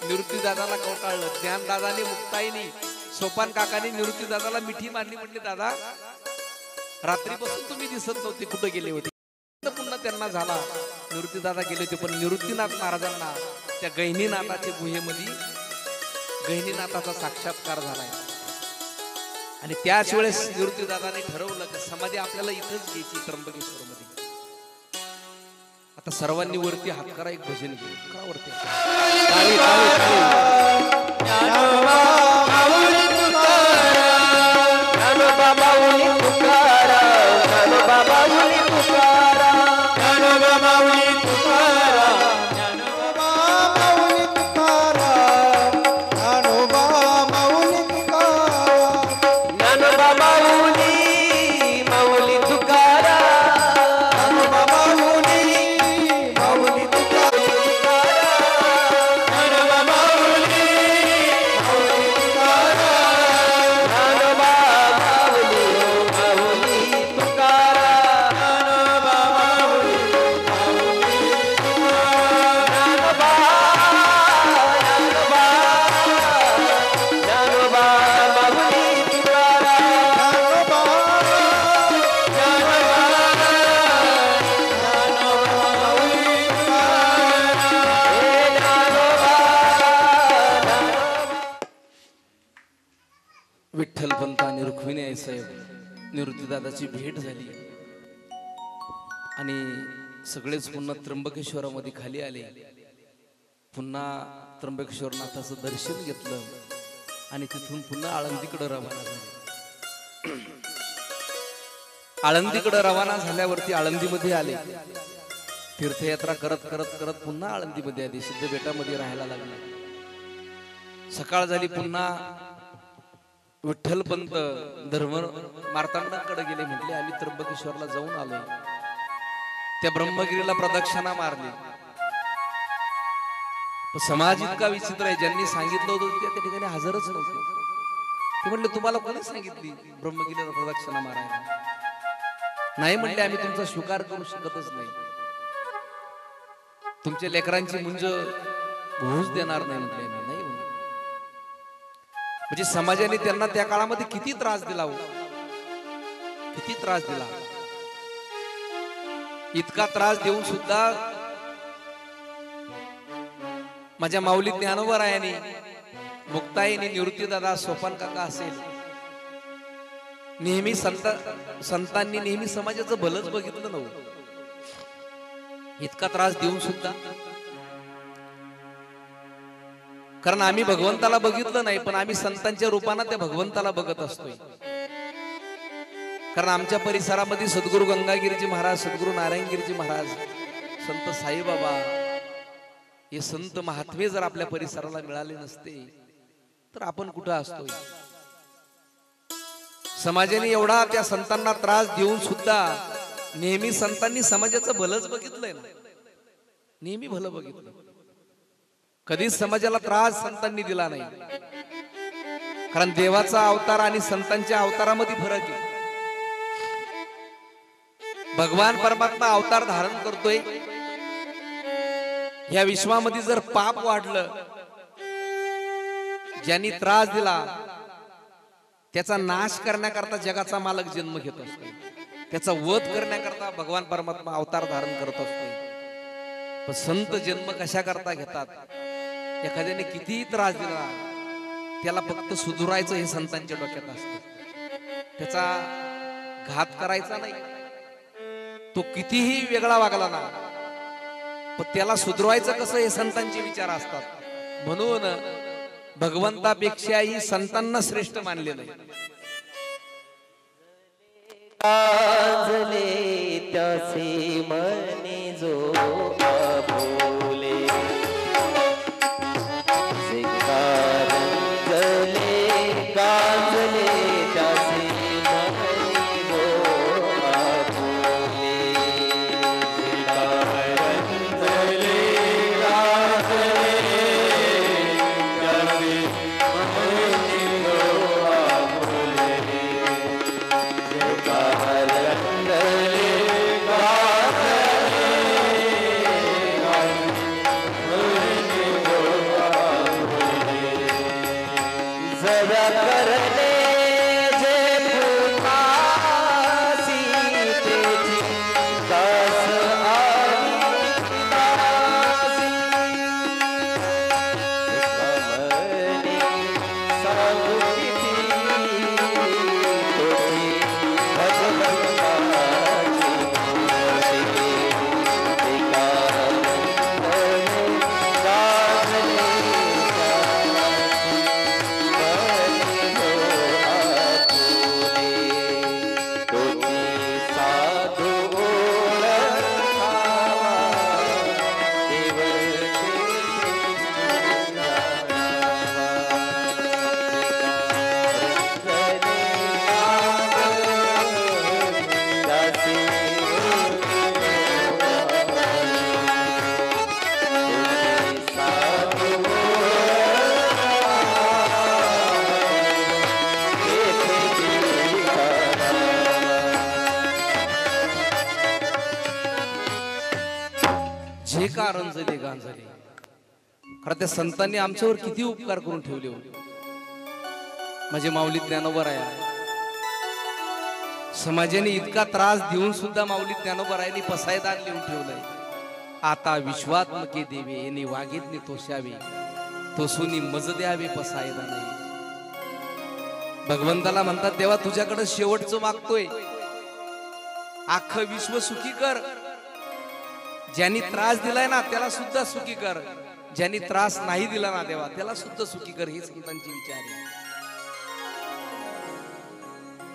निवृत्तीदादाला कवटाळलं. ज्ञानदादाने, मुक्ताईनी, सोपान काकांनी निवृत्तीदादाला मिठी मारली. म्हटली, दादा रात्रीपासून तुम्ही दिसत नव्हते, कुठं गेले होते. पुन्हा त्यांना झाला, निवृत्तीदादा गेले होते. पण निवृत्तीनाथ महाराजांना त्या गहिनीनाथाच्या गुहेमध्ये गहिनीनाथाचा साक्षात्कार झालाय. आणि त्याच वेळेस निवृत्तीदादाने ठरवलं की समाधी आपल्याला इथंच घ्यायची, त्र्यंबकेश्वर मध्ये. आता सर्वांनी वरती हात करा, एक भजन घेऊ. करा वरती टाळी, टाळी, टाळी. विठ्ठलपंत आणि रुक्मिणी आईसाहेब निवृत्तीदादाची भेट झाली. आणि सगळेच पुन्हा त्र्यंबकेश्वरामध्ये खाली आले. पुन्हा त्र्यंबकेश्वरनाथाचं दर्शन घेतलं आणि तिथून पुन्हा आळंदीकडे रवाना झाले. आळंदीकडे रवाना झाल्यावरती आळंदीमध्ये आले. तीर्थयात्रा करत करत करत पुन्हा आळंदीमध्ये आली. सिद्धबेटामध्ये राहायला लागले. सकाळ झाली. पुन्हा विठ्ठलपंत धर्म मार्तांडांकडे गेले. म्हटले आम्ही त्र्यंबकेश्वरला जाऊन आलो. त्या ब्रह्मगिरीला प्रदक्षिणा मारली. समाज इतका विचित्र आहे. ज्यांनी सांगितलं होतं त्या ठिकाणी हजरच नव्हते. ते म्हणले तुम्हाला कोणी सांगितली ब्रह्मगिरीला प्रदक्षिणा मारायला? नाही म्हणले आम्ही तुमचा स्वीकार करू शकतच नाही. तुमच्या लेकरांची मुंज होऊच देणार नाही म्हटले आम्ही. नाही म्हणले. म्हणजे समाजाने त्यांना त्या काळामध्ये किती त्रास दिला हो, किती त्रास दिला. इतका त्रास देऊन सुद्धा माझ्या माऊली ज्ञानोबरायाने, मुक्ताईने, निवृत्तीदादा, सोपान काका असेल, नेहमी संतांनी नेहमी समाजाचं भलंच बघितलं नव्हतं. इतका त्रास देऊन सुद्धा. कारण आम्ही भगवंताला बघितलं नाही, पण आम्ही संतांच्या रूपाने त्या भगवंताला बघत असतोय. कारण आमच्या परिसरामध्ये सद्गुरू गंगागिरीजी महाराज, सद्गुरू नारायणगिरीजी महाराज, संत साईबाबा हे संत महात्मे जर आपल्या परिसराला मिळाले नसते तर आपण कुठं असतोय. समाजाने एवढा त्या संतांना त्रास देऊन सुद्धा नेहमी संतांनी समाजाचं भलंच बघितलंय ना. नेहमी भलं बघितलं. कधीच समाजाला त्रास संतांनी दिला नाही. कारण देवाचा अवतार आणि संतांच्या अवतारामध्ये फरक आहे. भगवान परमात्मा अवतार धारण करतोय. या विश्वामध्ये जर पाप वाढलं, ज्यांनी त्रास दिला त्याचा नाश करण्याकरता जगाचा मालक जन्म घेत असतो. त्याचा वध करण्याकरता भगवान परमात्मा अवतार धारण करत असतो. पण संत जन्म कशा करता घेतात? एखाद्याने कितीही त्रास दिला त्याला फक्त सुधरायचं हे संतांच्या डोक्यात असतं. त्याचा घात करायचा नाही. तो कितीही वेगळा वागला ना, पण त्याला सुधरवायचं कसं हे संतांचे विचार असतात. म्हणून भगवंतापेक्षाही संतांना श्रेष्ठ मानलेलं आहे. त्याचे मने जो आभोले, जे कारंजले गांजले त्याचे मने जो आभोले, जे कारंजले गांजले त्याचे मने जो आभोले, जे कारंजले जरा करले जे फुलासी तेची दास आणि दासी, मने सांगू किती तोची भगवंताची मोठी, ते कारंजले गाजले जे कारंजले गांजले. खरं त्या संतांनी आमच्यावर किती उपकार करून ठेवले हो. माझे माऊली ज्ञानोबराया, समाजाने इतका त्रास देऊन सुद्धा माऊली ज्ञानोबरायांनी पसायदान लिहून ठेवलंय. आता विश्वात्मके देवे यांनी वागीतने तोशावे, तोसुनी मज द्यावे पसायदान. भगवंताला म्हणतात देवा तुझ्याकडे शेवटचं मागतोय, अख्खं विश्व सुखी कर, ज्यांनी त्रास दिलाय ना त्याला सुद्धा सुखी कर, ज्यांनी त्रास नाही दिला ना देवा त्याला सुद्धा सुखी कर, हे संतांचे विचार आहे.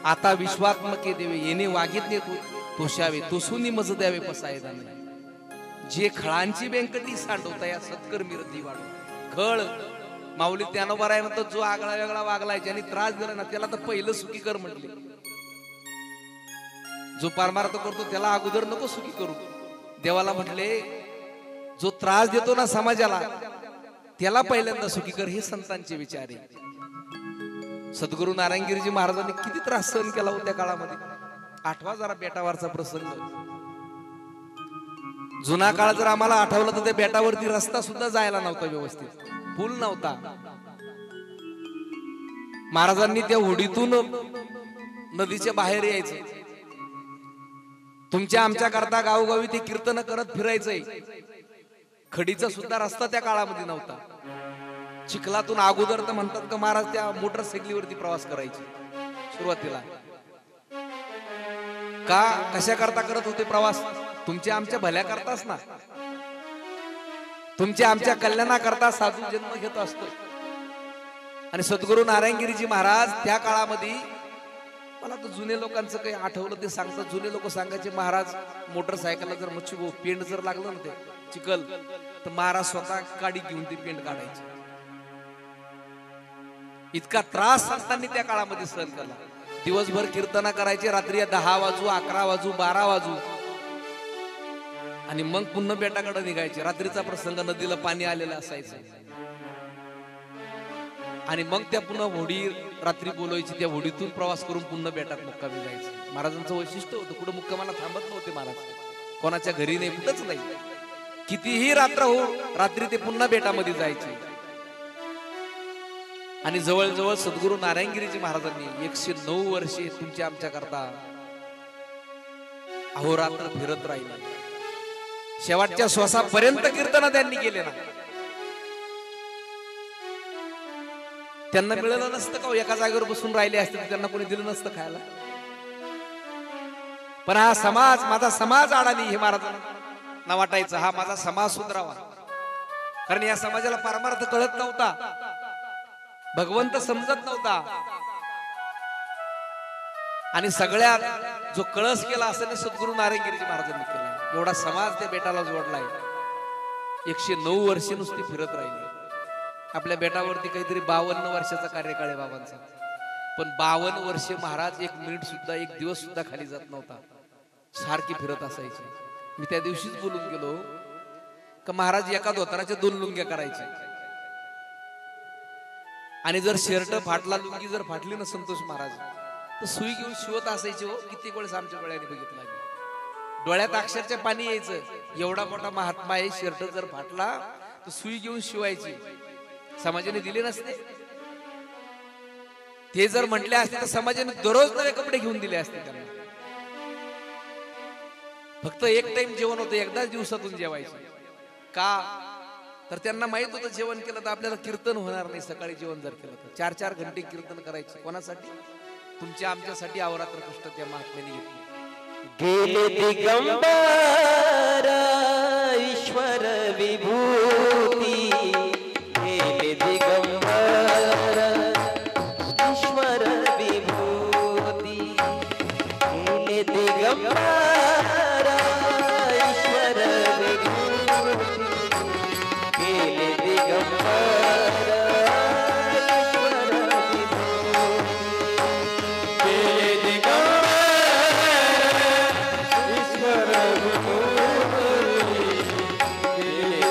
आता विश्वात्मके देवे येणे वागितले तोषावे तोसूनी मज द्यावे पसायदा नाही. जे खळांची बेंकटी सांडवता या सत्कर्मी रती वाढ खळ माऊली ज्ञानोबा राय म्हणतात जो आगळा वेगळा वागलाय ज्यांनी त्रास दिला ना त्याला तर पहिलं सुखी कर म्हटले. जो पारमार्थ करतो त्याला अगोदर नको सुखी करू. देवाला म्हटले जो त्रास देतो ना समाजाला त्याला पहिल्यांदा सुखी कर, हे संतांचे विचार आहे. सद्गुरु नारायणगिरीजी महाराजांनी किती त्रास सहन केला होत्या काळामध्ये. आठवा जरा बेटावरचा प्रसंग. जुना काळ जर आम्हाला आठवलं तर त्या बेटावरती रस्ता सुद्धा जायला नव्हता व्यवस्थित, पूल नव्हता. महाराजांनी त्या होडीतून नदीच्या बाहेर यायचं. तुमच्या आमच्या करता गावोगावी ते कीर्तन करत फिरायचंय. खडीचा सुद्धा रस्ता त्या काळामध्ये नव्हता. चिखलातून अगोदर तर म्हणतात का महाराज त्या मोटरसायकलीवरती प्रवास करायचे सुरुवातीला. का कशा करता करत होते प्रवास? तुमच्या आमच्या भल्या करताच ना, तुमच्या आमच्या कल्याणा करता साधू जन्म घेत असतो. आणि सद्गुरु नारायणगिरीजी महाराज त्या काळामध्ये, मला तर जुने लोकांचं काही आठवलं ते सांगतात. जुने लोक सांगायचे महाराज मोटरसायकलला जर मच्छी पेंट जर लागलं ना ते चिखल तर महाराज स्वतः काडी घेऊन ते पेंट काढायचे. इतका त्रास संतांनी त्या काळामध्ये सहन केला. दिवसभर कीर्तना करायचे, रात्री 10 वाजू 11 वाजू 12 वाजू आणि मग पुन्हा बेटाकडे निघायचे. रात्रीचा प्रसंग, नदीला पाणी आलेलं असायचं आणि मग त्या पुन्हा होडी रात्री बोलवायची, त्या होडीतून प्रवास करून पुन्हा बेटात मुक्कामी जायचं. महाराजांचं वैशिष्ट्य होतं, कुठं मुक्कामाला थांबत नव्हते महाराज. कोणाच्या घरी नाही, कुठंच नाही. कितीही रात्र हो, रात्री ते पुन्हा बेटामध्ये जायचे. आणि जवळजवळ सद्गुरु नारायणगिरीजी महाराजांनी 109 वर्षे तुमच्या आमच्या करता अहोरात्र फिरत राहिले. शेवटच्या श्वासापर्यंत कीर्तन त्यांनी केले ना. त्यांना मिळालं नसतं का? एका जागेवर बसून राहिले असते तर त्यांना कोणी दिलं नसतं खायला. पण हा समाज, माझा समाज अडाणी हे महाराजांना वाटायचं. हा माझा समाज सुधरावा, कारण या समाजाला परमार्थ कळत नव्हता, भगवंत समजत नव्हता. आणि सगळ्यात जो कळस केला असेल सद्गुरु नारायणगिरीजी महाराजांनी केला. एवढा समाज त्या बेटाला जोडलाय. 109 वर्षे नुसती फिरत राहिली. आपल्या बेटावरती काहीतरी 52 वर्षाचा कार्यकाळ आहे बाबांचा. पण 52 वर्षे महाराज 1 मिनिट सुद्धा, 1 दिवस सुद्धा खाली जात नव्हता. सारखी फिरत असायचे. मी त्या दिवशीच बोलून गेलो का महाराज एका धोतराच्या 2 लुंग्या करायचे. आणि जर शर्ट फाटला, लुंगी जर फाटली ना संतोष महाराज, तर सुई घेऊन शिवत असायचे. हो, किती वेळेस आमच्या डोळ्याने बघितला. डोळ्यात अक्षरच्या पाणी यायचं. एवढा मोठा महात्मा आहे, शर्ट जर फाटला तर सुई घेऊन शिवायची. समाजाने दिले नसते ते. जर म्हटले असते तर समाजाने दररोज नवे कपडे घेऊन दिले असते त्यांना. फक्त एक टाइम जेवण होतं, एकदाच दिवसातून जेवायचं. का तर त्यांना माहित होतं जेवण केलं तर आपल्याला कीर्तन होणार नाही. सकाळी जेवण जर केलं तर 4-4 घंटे कीर्तन करायचे. कोणासाठी? तुमच्या आमच्यासाठी अहोरात्र कष्ट त्या महात्म्याने घेतले. गेले दिगंबर ईश्वर विभूती, गेले दिगंबर ईश्वर विभूती, गेले दिगंबर ईश्वर विभूती, गेले दिगंबर ईश्वर विभूती, गेले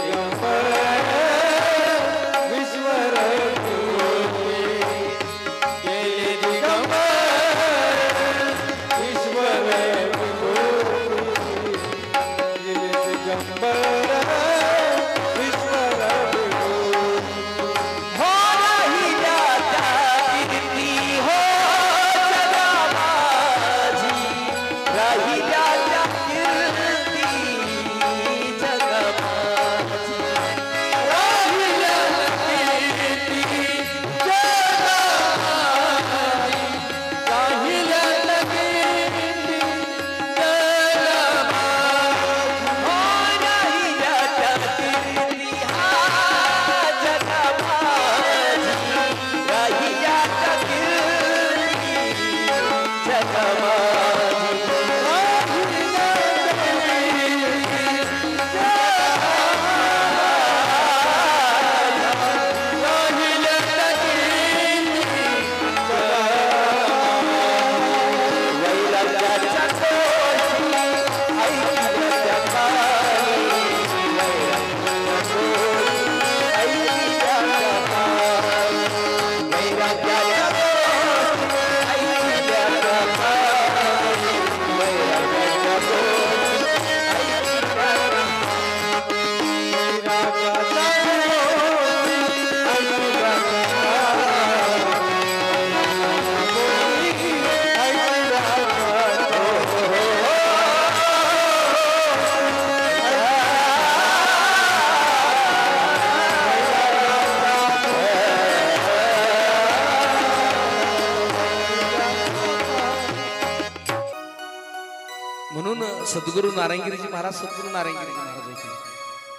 म्हणून सद्गुरू नारायणगिरीजी महाराज सद्गुरू नारायणगिरीजी महाराज होते.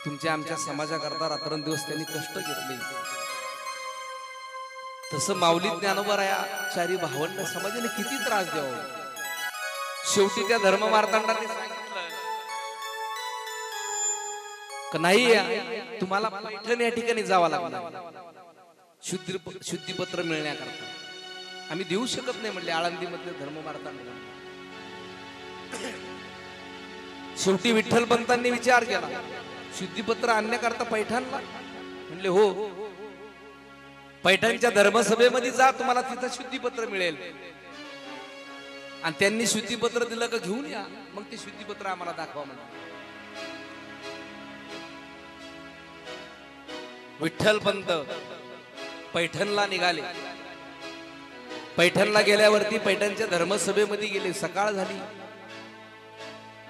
तुमच्या आमच्या समाजाकरता रात्रंदिवस त्यांनी कष्ट घेतले. तसं माऊली ज्ञानोबारायाचारी भावंड समाजाने किती त्रास द्यावा. शेवटी त्या धर्म मार्तांडाने सांगितलं का नाही, तुम्हाला पैठण या ठिकाणी जावं लागलं शुद्धीपत्र मिळण्याकरता. आम्ही देऊ शकत नाही म्हणले आळंदीमध्ये धर्म मार्तांड. शेवटी विठ्ठलपंतांनी विचार केला, शुद्धीपत्र आणण्याकरता पैठणला. म्हणले हो, पैठणच्या धर्मसभेमध्ये जा, तुम्हाला तिथं शुद्धीपत्र मिळेल. आणि त्यांनी शुद्धीपत्र दिलं का घेऊन या, मग ते शुद्धीपत्र आम्हाला दाखवा म्हणा. विठ्ठलपंत पैठणला निघाले. पैठणला गेल्यावरती पैठणच्या धर्मसभेमध्ये गेले. सकाळ झाली,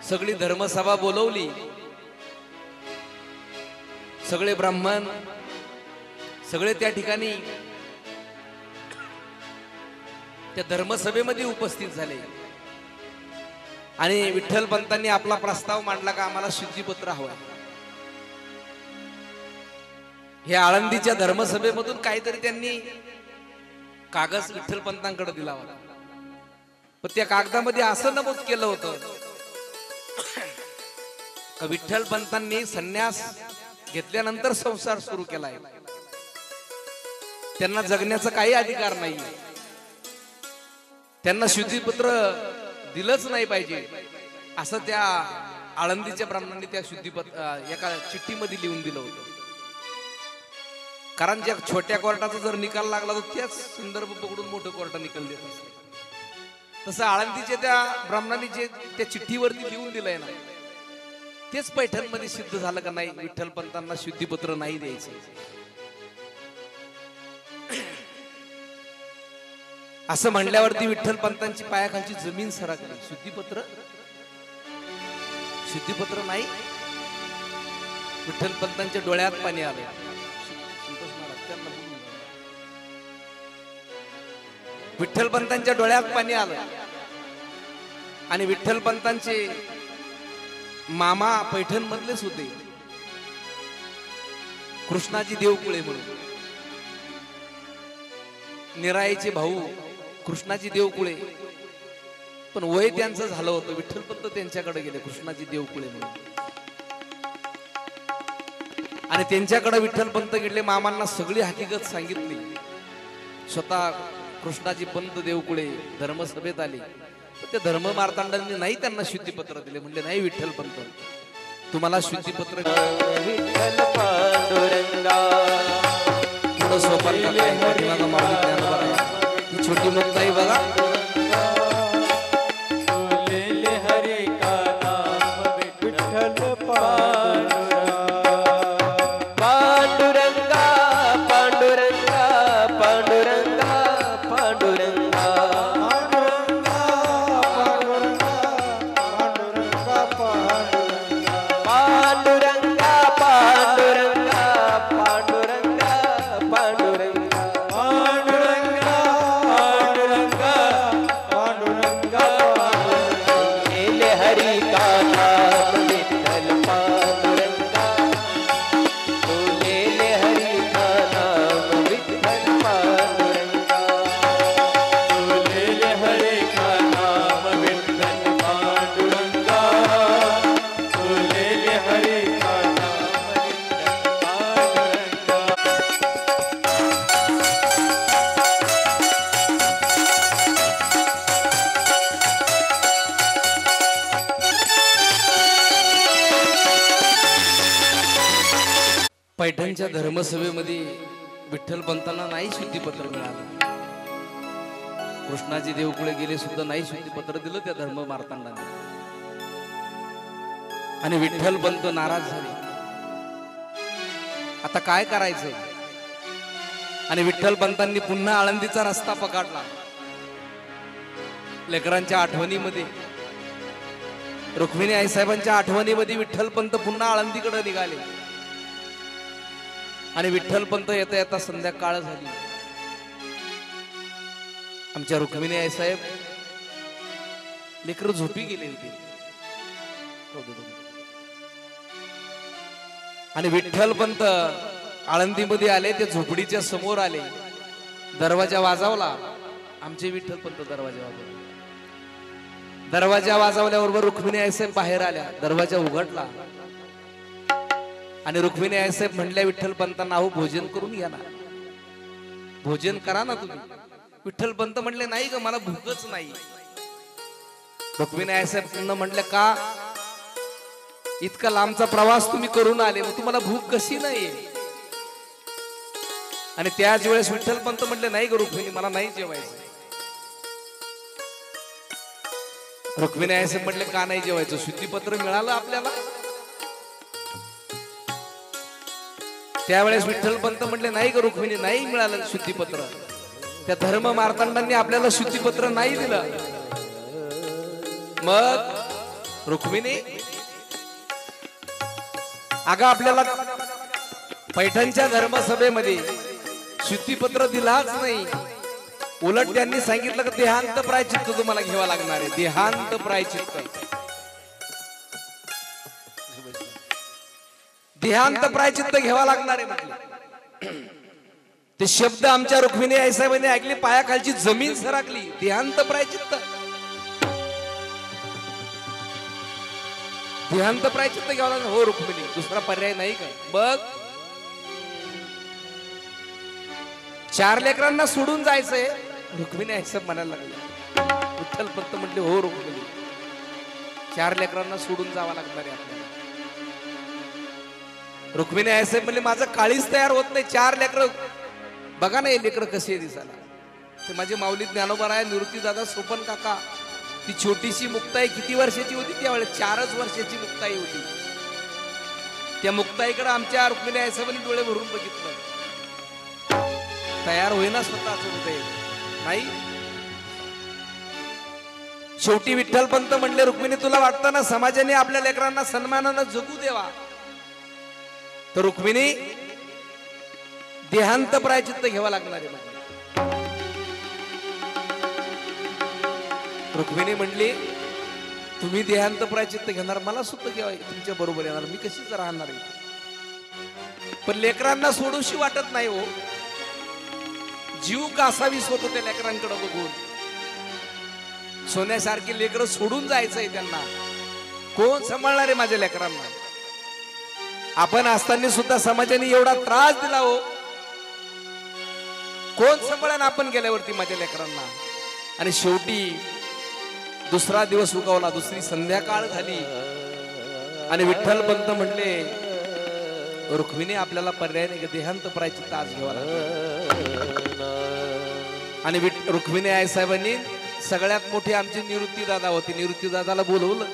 सगळी धर्मसभा बोलवली. सगळे ब्राह्मण सगळे त्या ठिकाणी त्या धर्मसभेमध्ये उपस्थित झाले. आणि विठ्ठलपंतांनी आपला प्रस्ताव मांडला का आम्हाला शुद्धीपत्र हवं. हे आळंदीच्या धर्मसभेमधून काहीतरी त्यांनी कागद विठ्ठलपंतांकडे दिला होता. पण त्या कागदामध्ये असं नमूद केलं होतं का विठ्ठलपंतांनी संन्यास घेतल्यानंतर संसार सुरू केलाय, त्यांना जगण्याचा काही अधिकार नाही, त्यांना शुद्धीपत्र दिलंच नाही पाहिजे, असं त्या आळंदीच्या ब्राह्मणांनी त्या शुद्धीपत्र एका चिठ्ठीमध्ये लिहून दिलं होतं. कारण ज्या छोट्या कोर्टाचा जर निकाल लागला तर त्याच संदर्भ पकडून मोठं कोर्ट निकाल देत असते. तसं आळंदीच्या त्या ब्राह्मणांनी जे त्या चिठ्ठीवरती लिहून दिलंय ना, तेच पैठणमध्ये सिद्ध झालं का नाही, विठ्ठलपंतांना शुद्धीपत्र नाही द्यायचं. असं म्हणल्यावरती विठ्ठलपंतांची पायाखालची जमीन सरकली. शुद्धीपत्र नाही. विठ्ठलपंतांच्या डोळ्यात पाणी आलं. विठ्ठलपंतांच्या डोळ्यात पाणी आलं. आणि विठ्ठलपंतांचे मामा पैठण मधलेच होते, कृष्णाजी देवकुळे म्हणून. निराईचे भाऊ कृष्णाजी देवकुळे, पण वय त्यांचं झालं होतं. विठ्ठलपंत त्यांच्याकडे गेले, कृष्णाजी देवकुळे म्हणून. आणि त्यांच्याकडे विठ्ठलपंत गेले, मामांना सगळी हकीकत सांगितली. स्वतः कृष्णाजी पंत देवकुळे धर्मसभेत आले. त्या धर्म मार्तांडांनी नाही त्यांना शुद्धीपत्र दिले. म्हणले नाही विठ्ठलपंत, तुम्हाला शुद्धीपत्र. विठ्ठल पांडुरंगा पुढं सोपान पाठीमागा माऊली ज्ञानोबा ही छोटी मुक्ताई बघा. बोलेले हरे का नाम विठ्ठल पांडुरंगा. पांडुरंगा पांडुरंगा पांडुरंगा पांडुरंगा पांडुरंगा पांडुरंगा पांडुरंगा पांडुरंगा बोलेले हरि का नाम विठ्ठल पांडुरंगा. बोलेले हरि का नाम विठ्ठल पांडुरंगा. बोलेले हरे का नाम विठ्ठल पांडुरंगा. बोलेले हरे का नाम विठ्ठल पांडुरंगा. पैठणच्या धर्मसभेमध्ये विठ्ठलपंतांना नाही शुद्धीपत्र मिळालं. कृष्णाजी देवकुळे गेले सुद्धा नाही शुद्धीपत्र दिलं त्या धर्म मार्तांडाने. आणि विठ्ठलपंत नाराज झाले. आता काय करायचं. आणि विठ्ठलपंतांनी पुन्हा आळंदीचा रस्ता पकडला. लेकरांच्या आठवणीमध्ये, रुक्मिणी आईसाहेबांच्या आठवणीमध्ये विठ्ठलपंत पुन्हा आळंदीकडे निघाले. आणि विठ्ठलपंत येता येता संध्याकाळ झाली. आमच्या रुक्मिणी आईसाहेब लेकरं झोपी गेले होते. पाठवतो तुम्ही. आणि विठ्ठल पंत आळंदीमध्ये आले, ते झोपडीच्या समोर आले, दरवाजा वाजवला. आमचे विठ्ठल पंत दरवाजा वाजवला. दरवाजा वाजवल्याबरोबर रुक्मिणी आईसाहेब बाहेर आल्या. दरवाजा उघडला आणि रुक्मिणी आईसाहेब म्हणल्या विठ्ठल पंतांना, अहो भोजन करून घ्या ना, भोजन करा ना तुम्ही. विठ्ठल पंत म्हणले, नाही ग, मला भूकच नाही. रुक्मिणी आईसाहेब म्हणले, का? इतका लांबचा प्रवास तुम्ही करून आले, मग तुम्हाला भूक कशी नाही? आणि त्याच वेळेस विठ्ठल पंत म्हणले, नाही ग रुक्मिणी, मला नाही जेवायचं. रुक्मिणी आईसाहेब म्हटले, का नाही जेवायचं? शुद्धीपत्र मिळालं आपल्याला. त्यावेळेस विठ्ठल पंत म्हटले, नाही ग रुक्मिणी, नाही मिळालं शुद्धीपत्र. त्या धर्म मार्तांडांनी आपल्याला शुद्धीपत्र नाही दिलं. मग रुक्मिणी, अगं आपल्याला पैठणच्या धर्मसभेमध्ये शुद्धीपत्र दिलाच नाही. उलट त्यांनी सांगितलं की देहांत प्रायचित्त तुम्हाला घ्यावं लागणार आहे. देहांत प्रायचित्त, देहांत प्रायचित्त घ्यावा लागणार आहे म्हटलं. ते शब्द आमच्या रुक्मिणी आईसाहेबांनी ऐकले, पायाखालची जमीन सरकली. देहांत प्रायचित्त, देहांत प्रायचित्त घ्यावं लागणार. हो रुक्मिणी, दुसरा पर्याय नाही का? बघ, 4 लेकरांना सोडून जायचंय. रुक्मिणी आईसाहेब म्हणायला लागले. विठ्ठल पंत म्हटले, हो रुक्मिणी, 4 लेकरांना सोडून जावं लागणार आहे आपल्याला. रुक्मिणी आईसाहेब म्हणले, माझं काळीच तयार होत नाही. 4 लेकर बघा ना, हे लेकर कसे दिसायला. ते माझे माऊली ज्ञानोबा, निवृत्ती दादा, सोपन काका. ती छोटीशी मुक्ताई किती वर्षाची होती त्यावेळेस? 4च वर्षाची मुक्ताई होती. त्या मुक्ताईकडे आमच्या रुक्मिणी आईसाहेबांनी डोळे भरून बघितलं. तयार होईना स्वतःच हृदय नाही. शेवटी विठ्ठल पंत म्हणले, रुक्मिणी, तुला वाटतं ना समाजाने आपल्या लेकरांना सन्मानानं जगू देवा, तर रुक्मिणी देहांत प्रायचित्त घ्यावा लागणार आहे. रुक्मिणी म्हणली, तुम्ही देहांत प्रायचित्त घेणार, मला सुद्धा घ्यावा, तुमच्या बरोबर येणार, मी कशीच राहणार आहे. पण लेकरांना सोडूशी वाटत नाही हो. जीव कासावीस होतो त्या लेकरांकडे बघून. सोन्यासारखी लेकरं सोडून जायचंय त्यांना. कोण सांभाळणार आहे माझ्या लेकरांना? आपण असताना सुद्धा समाजाने एवढा त्रास दिला हो. कोण सांभाळणार आपण गेल्यावरती माझ्या लेकरांना? आणि शेवटी दुसरा दिवस उगवला, दुसरी संध्याकाळ झाली आणि विठ्ठल पंत म्हणले, रुक्मिणी, आपल्याला पर्याय नाही, देहांत प्रायचित्त आज घ्यावा लागला. आणि रुक्मिणी आईसाहेबांनी सगळ्यात मोठी आमची निवृत्ती दादा होती, निवृत्ती दादाला बोलवलं.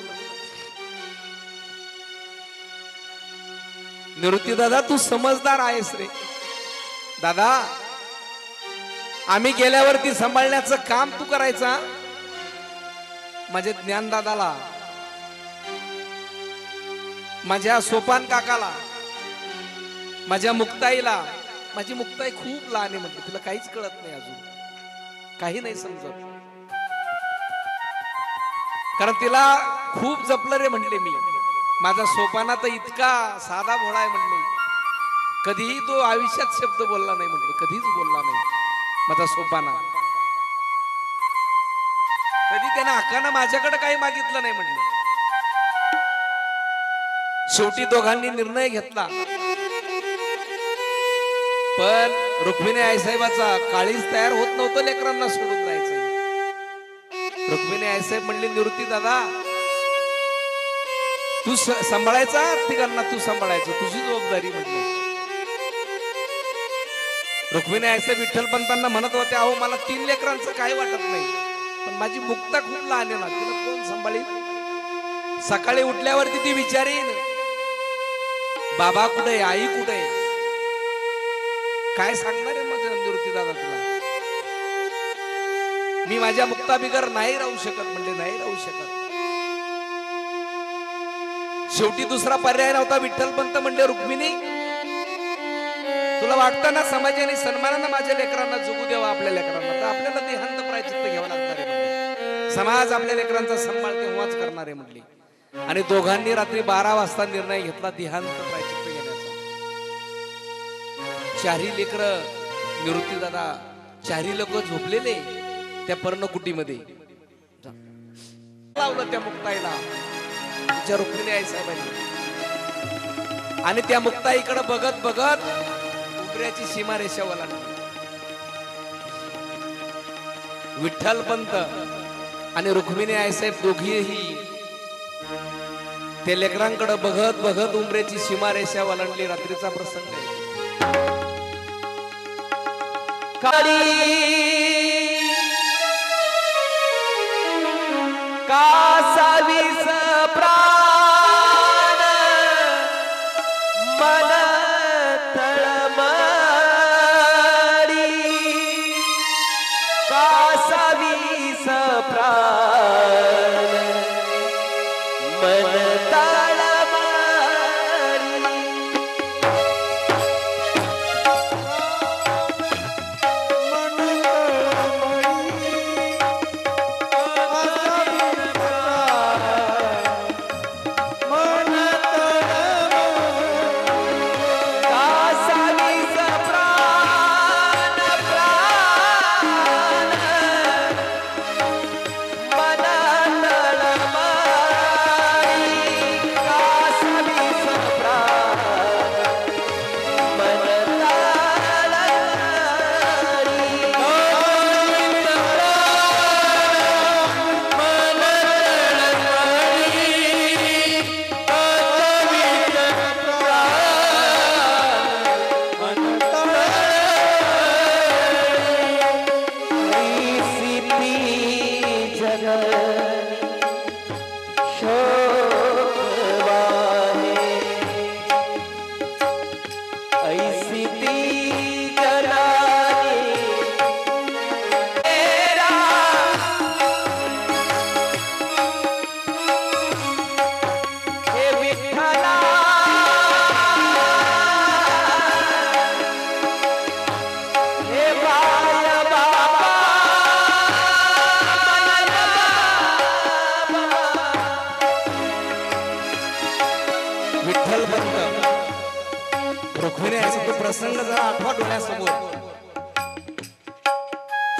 निवृत्ती दादा, तू समजदार आहेस रे दादा, आम्ही गेल्यावरती सांभाळण्याचं काम तू करायचा. माझ्या ज्ञानदादाला, माझ्या सोपान काकाला, माझ्या मुक्ताईला. माझी मुक्ताई खूप लहान आहे म्हटलं, तिला काहीच कळत नाही, अजून काही नाही समजत. कारण तिला खूप जपलं रे म्हणले मी. माझा सोपाना तर इतका साधा भोळा आहे म्हणले, कधीही तो आयुष्यात शब्द बोलला नाही म्हणले, कधीच बोलला नाही माझा सोपाना. कधी त्याने हक्कानं माझ्याकडे काही मागितलं नाही म्हणले. शेवटी दोघांनी निर्णय घेतला. पण रुक्मिणी आईसाहेबाचा काळीच तयार होत नव्हतं लेकरांना सोडून जायचं. रुक्मिणी आईसाहेब म्हणले, निवृत्ती दादा, तू सांभाळायचा, तिघांना तू सांभाळायचं, तुझी जबाबदारी म्हटली. रुक्मिणी आईसाहेब विठ्ठल पंतांना म्हणत होते, अहो मला 3 लेकरांचं काही वाटत नाही, पण माझी मुक्ता खूप लहान आहे ना, तिला कोण सांभाळील? सकाळी उठल्यावरती ती विचारीन, बाबा कुठे, आई कुठे? काय सांगणार आहे माझ्या निवृत्ती दादा तुला? मी माझ्या मुक्ता बिगर नाही राहू शकत म्हणजे नाही राहू शकत. शेवटी दुसरा पर्याय नव्हता. विठ्ठल पंत म्हणले, रुक्मिणी, तुला वाटतं ना समाजाने सन्मानानं माझ्या लेकरांना जगू द्यावा आपल्या लेकरांना, तर आपल्याला देहांत प्रायचित्त घ्यावं लागणार आहे. समाज आपल्या लेकरांचा सांभाळ तेव्हाच करणार आहे म्हटली. आणि दोघांनी रात्री 12 वाजता निर्णय घेतला देहांत प्रायचित्त घेण्याचा. चारी लेकर निवृत्ती दादा, चारी लोक झोपलेले त्या पर्णकुटीमध्ये. लावलं त्या मुक्ताईला, तिच्या रुक्मिणी आई साहेबांनी. आणि त्या मुक्ताईकडे बघत बघत उमऱ्याची सीमारेषा ओलांडली. विठ्ठलपंत आणि रुक्मिणी आई साहेब दोघेही ते लेकरांकडे बघत बघत उमरेची सीमारेषा ओलांडली. रात्रीचा प्रसंग आहे. कासावीस प्राण मन तळमळी, कासावीस प्राण मन रुक्मिणी याचा तो प्रसंग जरा आठवा डोळ्यासमोर.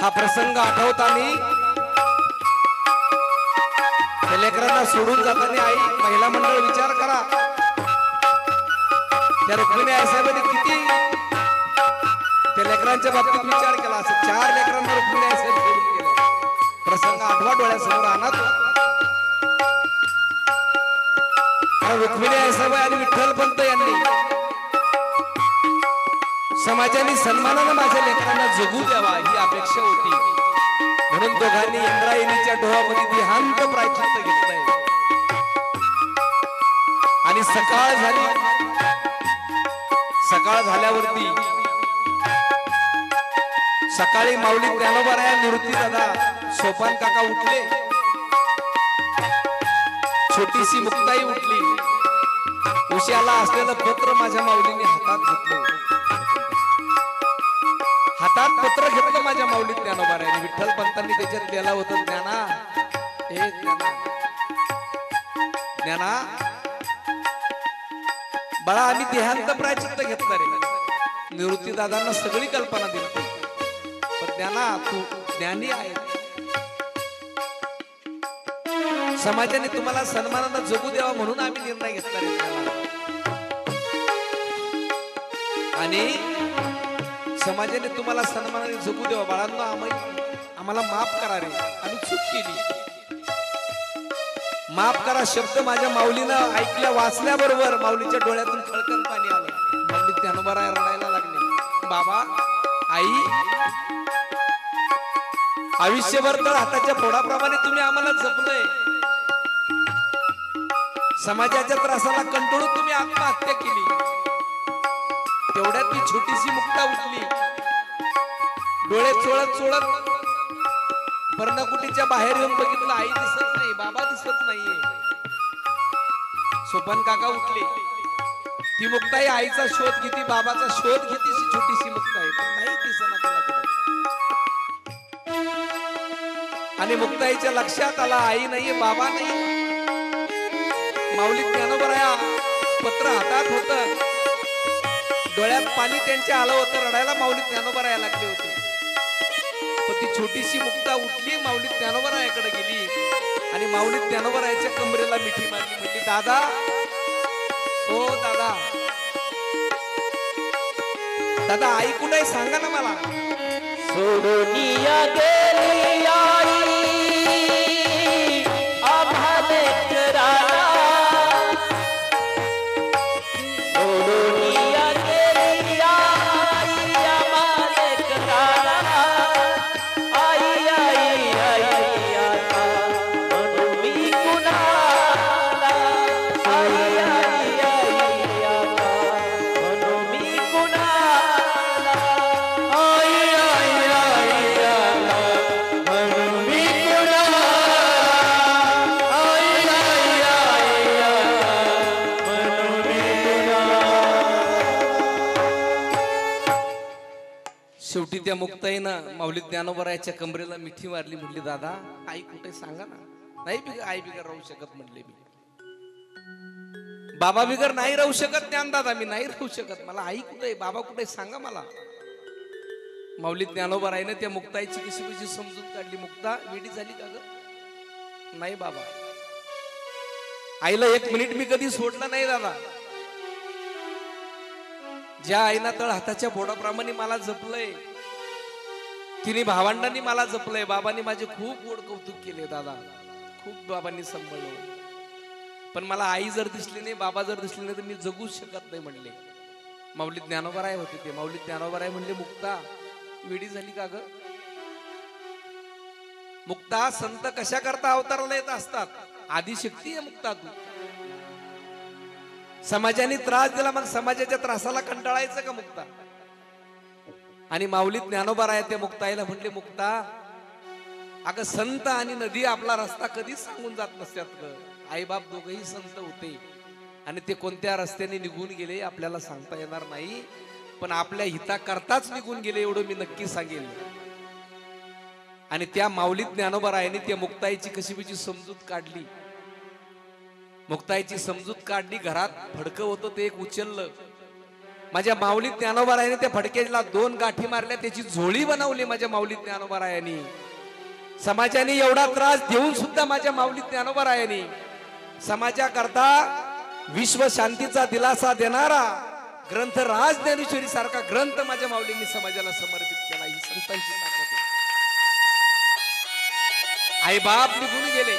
हा प्रसंग आठवताना लेकरांना सोडून जाताना आई महिला मंडळ विचार करा. त्या रुक्मिणी आईसाहेबांनी किती त्या लेकरांच्या बाबतीत विचार केला असेल. 4 लेकरांना रुक्मिणी आईसाहेब सोडून गेले. प्रसंग आठवा डोळ्यासमोर आणत. रुक्मिणी आईसाहेब आणि विठ्ठलपंत यांनी समाजाने सन्मानाने माझ्या लेकरांना जगू द्यावा ही अपेक्षा होती. म्हणून दोघांनी इंद्रायणीच्या डोहामध्ये देहांत प्रायचित्त घेतलंय. आणि सकाळ झाली. सकाळ झाल्यावरती सकाळी माऊली ज्ञानोबाराया निवृत्ती दादा सोपान काका उठले. छोटीशी मुक्ताई उठली. उश्याला असलेलं पत्र माझ्या माऊलीने हातात घेतलं. हातात पत्र घेतलं माझ्या माऊलीत ज्ञानोबारायाने. विठ्ठल पंतांनी त्याच्यात लिहिलं होतं, ज्ञाना हे ज्ञाना, ज्ञाना बाळा आम्ही देहांत प्रायचित्त घेतलं रे. निवृत्ती दादांना सगळी कल्पना दिली. पण ज्ञाना तू ज्ञानी आहे. समाजाने तुम्हाला सन्मानानं जगू द्यावा म्हणून आम्ही निर्णय घेतला रे. आणि समाजाने तुम्हाला सन्मानाने जगू द्यावा. बाळांनो आम्हाला माफ करा रे, आम्ही चूक केली, माफ करा. शब्द माझ्या माऊलीनं ऐकल्या वाचल्याबरोबर माऊलीच्या डोळ्यातून खळखळ पाणी आलं. माऊली ज्ञानोबाराया रडायला लागले. बाबा आई, आयुष्यभर तर हाताच्या फोडाप्रमाणे तुम्ही आम्हाला जपलंय. समाजाच्या त्रासाला कंटाळून तुम्ही आत्महत्या केली. तेवढ्यात ती छोटीशी मुक्ता उठली. डोळे चोळत चोळत पर्णकुटीच्या बाहेर येऊन बघितलं, आई दिसत नाही, बाबा दिसत नाहीये. सोपान काका उठले. ती मुक्ताई आईचा शोध घेती, बाबाचा शोध घेती. छोटीशी मुक्ताई पण नाही दिसना तिला कुठे. आणि मुक्ताईच्या लक्षात आला आई नाहीये, बाबा नाही. माऊली ज्ञानोबराया पत्र हातात होतं, डोळ्यात पाणी त्यांच्या आलं होतं, रडायला माऊली ज्ञानोबराया लागले होते. पण ती छोटीशी मुक्ता उठली, माऊली ज्ञानोबरायाकडे गेली आणि माऊली ज्ञानोबरायाच्या कमरेला मिठी मारली, म्हणली दादा, ओ दादा, दादा आई कुठे सांगा ना मला. सोडूनिया गेली आई आम्हाले करारा, सोडूनिया गेली आई आम्हाले करारा, आई आई आई आता म्हणून मी कुणाला, आई आई आई आता म्हणून मी कुणाला, आई आई आई आता म्हणून मी कुणाला, आई आई आई आता म्हणून मी कुणाला. शेवटी त्या मुक्ताईनं माऊली ज्ञानोबरायाच्या कमरेला मिठी मारली, म्हणली दादा आई कुठे सांगा ना. नाही बिगर आई बिगर राहू शकत म्हणले मी, बाबा बिगर नाही राहू शकत ज्ञानदादा, मी नाही राहू शकत, मला आई कुठे बाबा कुठे सांगा मला. माऊली ज्ञानोबरायाने त्या मुक्ताईची कशी कशी समजूत काढली. मुक्ता वेडी झाली का ग? नाही बाबा, आईला एक मिनिट मी कधी सोडलं नाही दादा. ज्या आईना तळ हाताच्या बोटाप्रमाणे मला जपलंय, तिने भावंडांनी मला जपलंय, बाबांनी माझे खूप गोड कौतुक केले दादा, खूप बाबांनी सांभाळलं. पण मला आई जर दिसली नाही, बाबा जर दिसले नाही, तर मी जगूच शकत नाही म्हणले. माऊली ज्ञानोबराय होते ते. माऊली ज्ञानोबराय म्हणले मुक्ता वेडी झाली का ग? मुक्ता संत कशा करता अवताराला येत असतात, आदिशक्ती आहे मुक्ता तू. समाजाने त्रास दिला, मग समाजाच्या त्रासाला कंटाळायचं का मुक्ता? आणि माऊली ज्ञानोबराय त्या मुक्ताईला म्हणले मुक्ता अगं संत आणि नदी आपला रस्ता कधीच सांगून जात नसतात ग. आईबाप दोघही संत होते आणि ते कोणत्या रस्त्याने निघून गेले आपल्याला सांगता येणार नाही, पण आपल्या हिताकरताच निघून गेले एवढं मी नक्की सांगेल. आणि त्या माऊली ज्ञानोबरायाने त्या मुक्ताईची कशी कशी समजूत काढली. मुक्ताईची समजूत काढली, घरात फडकं होतं ते एक उचललं. माझ्या माऊली ज्ञानोबरायाने त्या फडक्याला 2 गाठी मारल्या, त्याची झोळी बनवली माझ्या माऊली ज्ञानोबरायाने. समाजाने एवढा त्रास देऊन सुद्धा माझ्या माऊली ज्ञानोबरायाने समाजाकरता विश्व शांतीचा दिलासा देणारा ग्रंथ राज ज्ञानेश्वरी सारखा ग्रंथ माझ्या माऊलींनी समाजाला समर्पित केला. ही संतांची ताकद आहे. आई बाप निघून गेले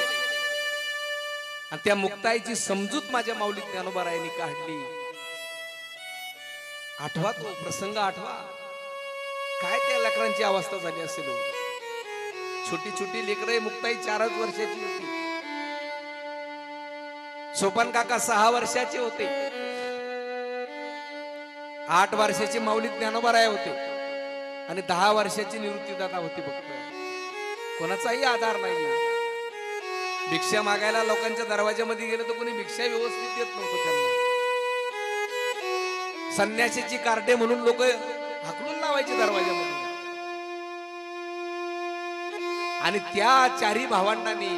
आणि त्या मुक्ताईची समजूत माझ्या माऊली ज्ञानोबरायांनी काढली. आठवा तो प्रसंग, आठवा काय त्या लेकरांची अवस्था झाली असेल. छोटी छोटी लेकरं, मुक्ताई 4 वर्षाची होती, सोपान काका 6 वर्षाचे होते, 8 वर्षाचे माऊली ज्ञानोबराय होते आणि 10 वर्षाची निवृत्तीदाता होती. फक्त कोणाचाही आधार नाही. भिक्षा मागायला लोकांच्या दरवाजामध्ये गेलं तर कोणी भिक्षा व्यवस्थित देत नव्हतं त्यांना. संन्यासीची कार्टे म्हणून लोक हाकलून लावायचे दरवाजामध्ये. आणि त्या 4ही भावंडांनी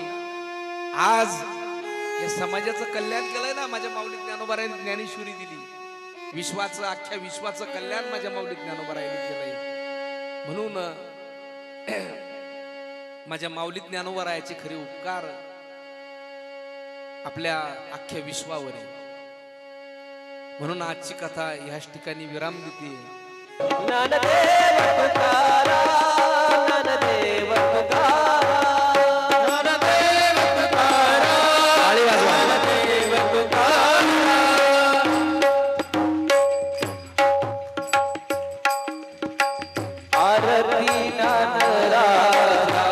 आज या समाजाचं कल्याण केलंय ना. माझ्या माऊली ज्ञानोबरायांनी ज्ञानेश्वरी दिली, विश्वाचं, अख्ख्या विश्वाचं कल्याण माझ्या माऊली ज्ञानोबरायांनी केलंय. म्हणून माझ्या माऊली ज्ञानोबरायाचे खरे उपकार आपल्या अख्ख्या विश्वावर आहे. म्हणून आजची कथा ह्याच ठिकाणी विराम देते. ज्ञानदेव तुकारा, ज्ञानदेव तुकारा, ज्ञानदेव तुकारा, टाळी वाजवा. ज्ञानदेव तुकारा. आरती ज्ञानराजा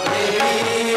देवी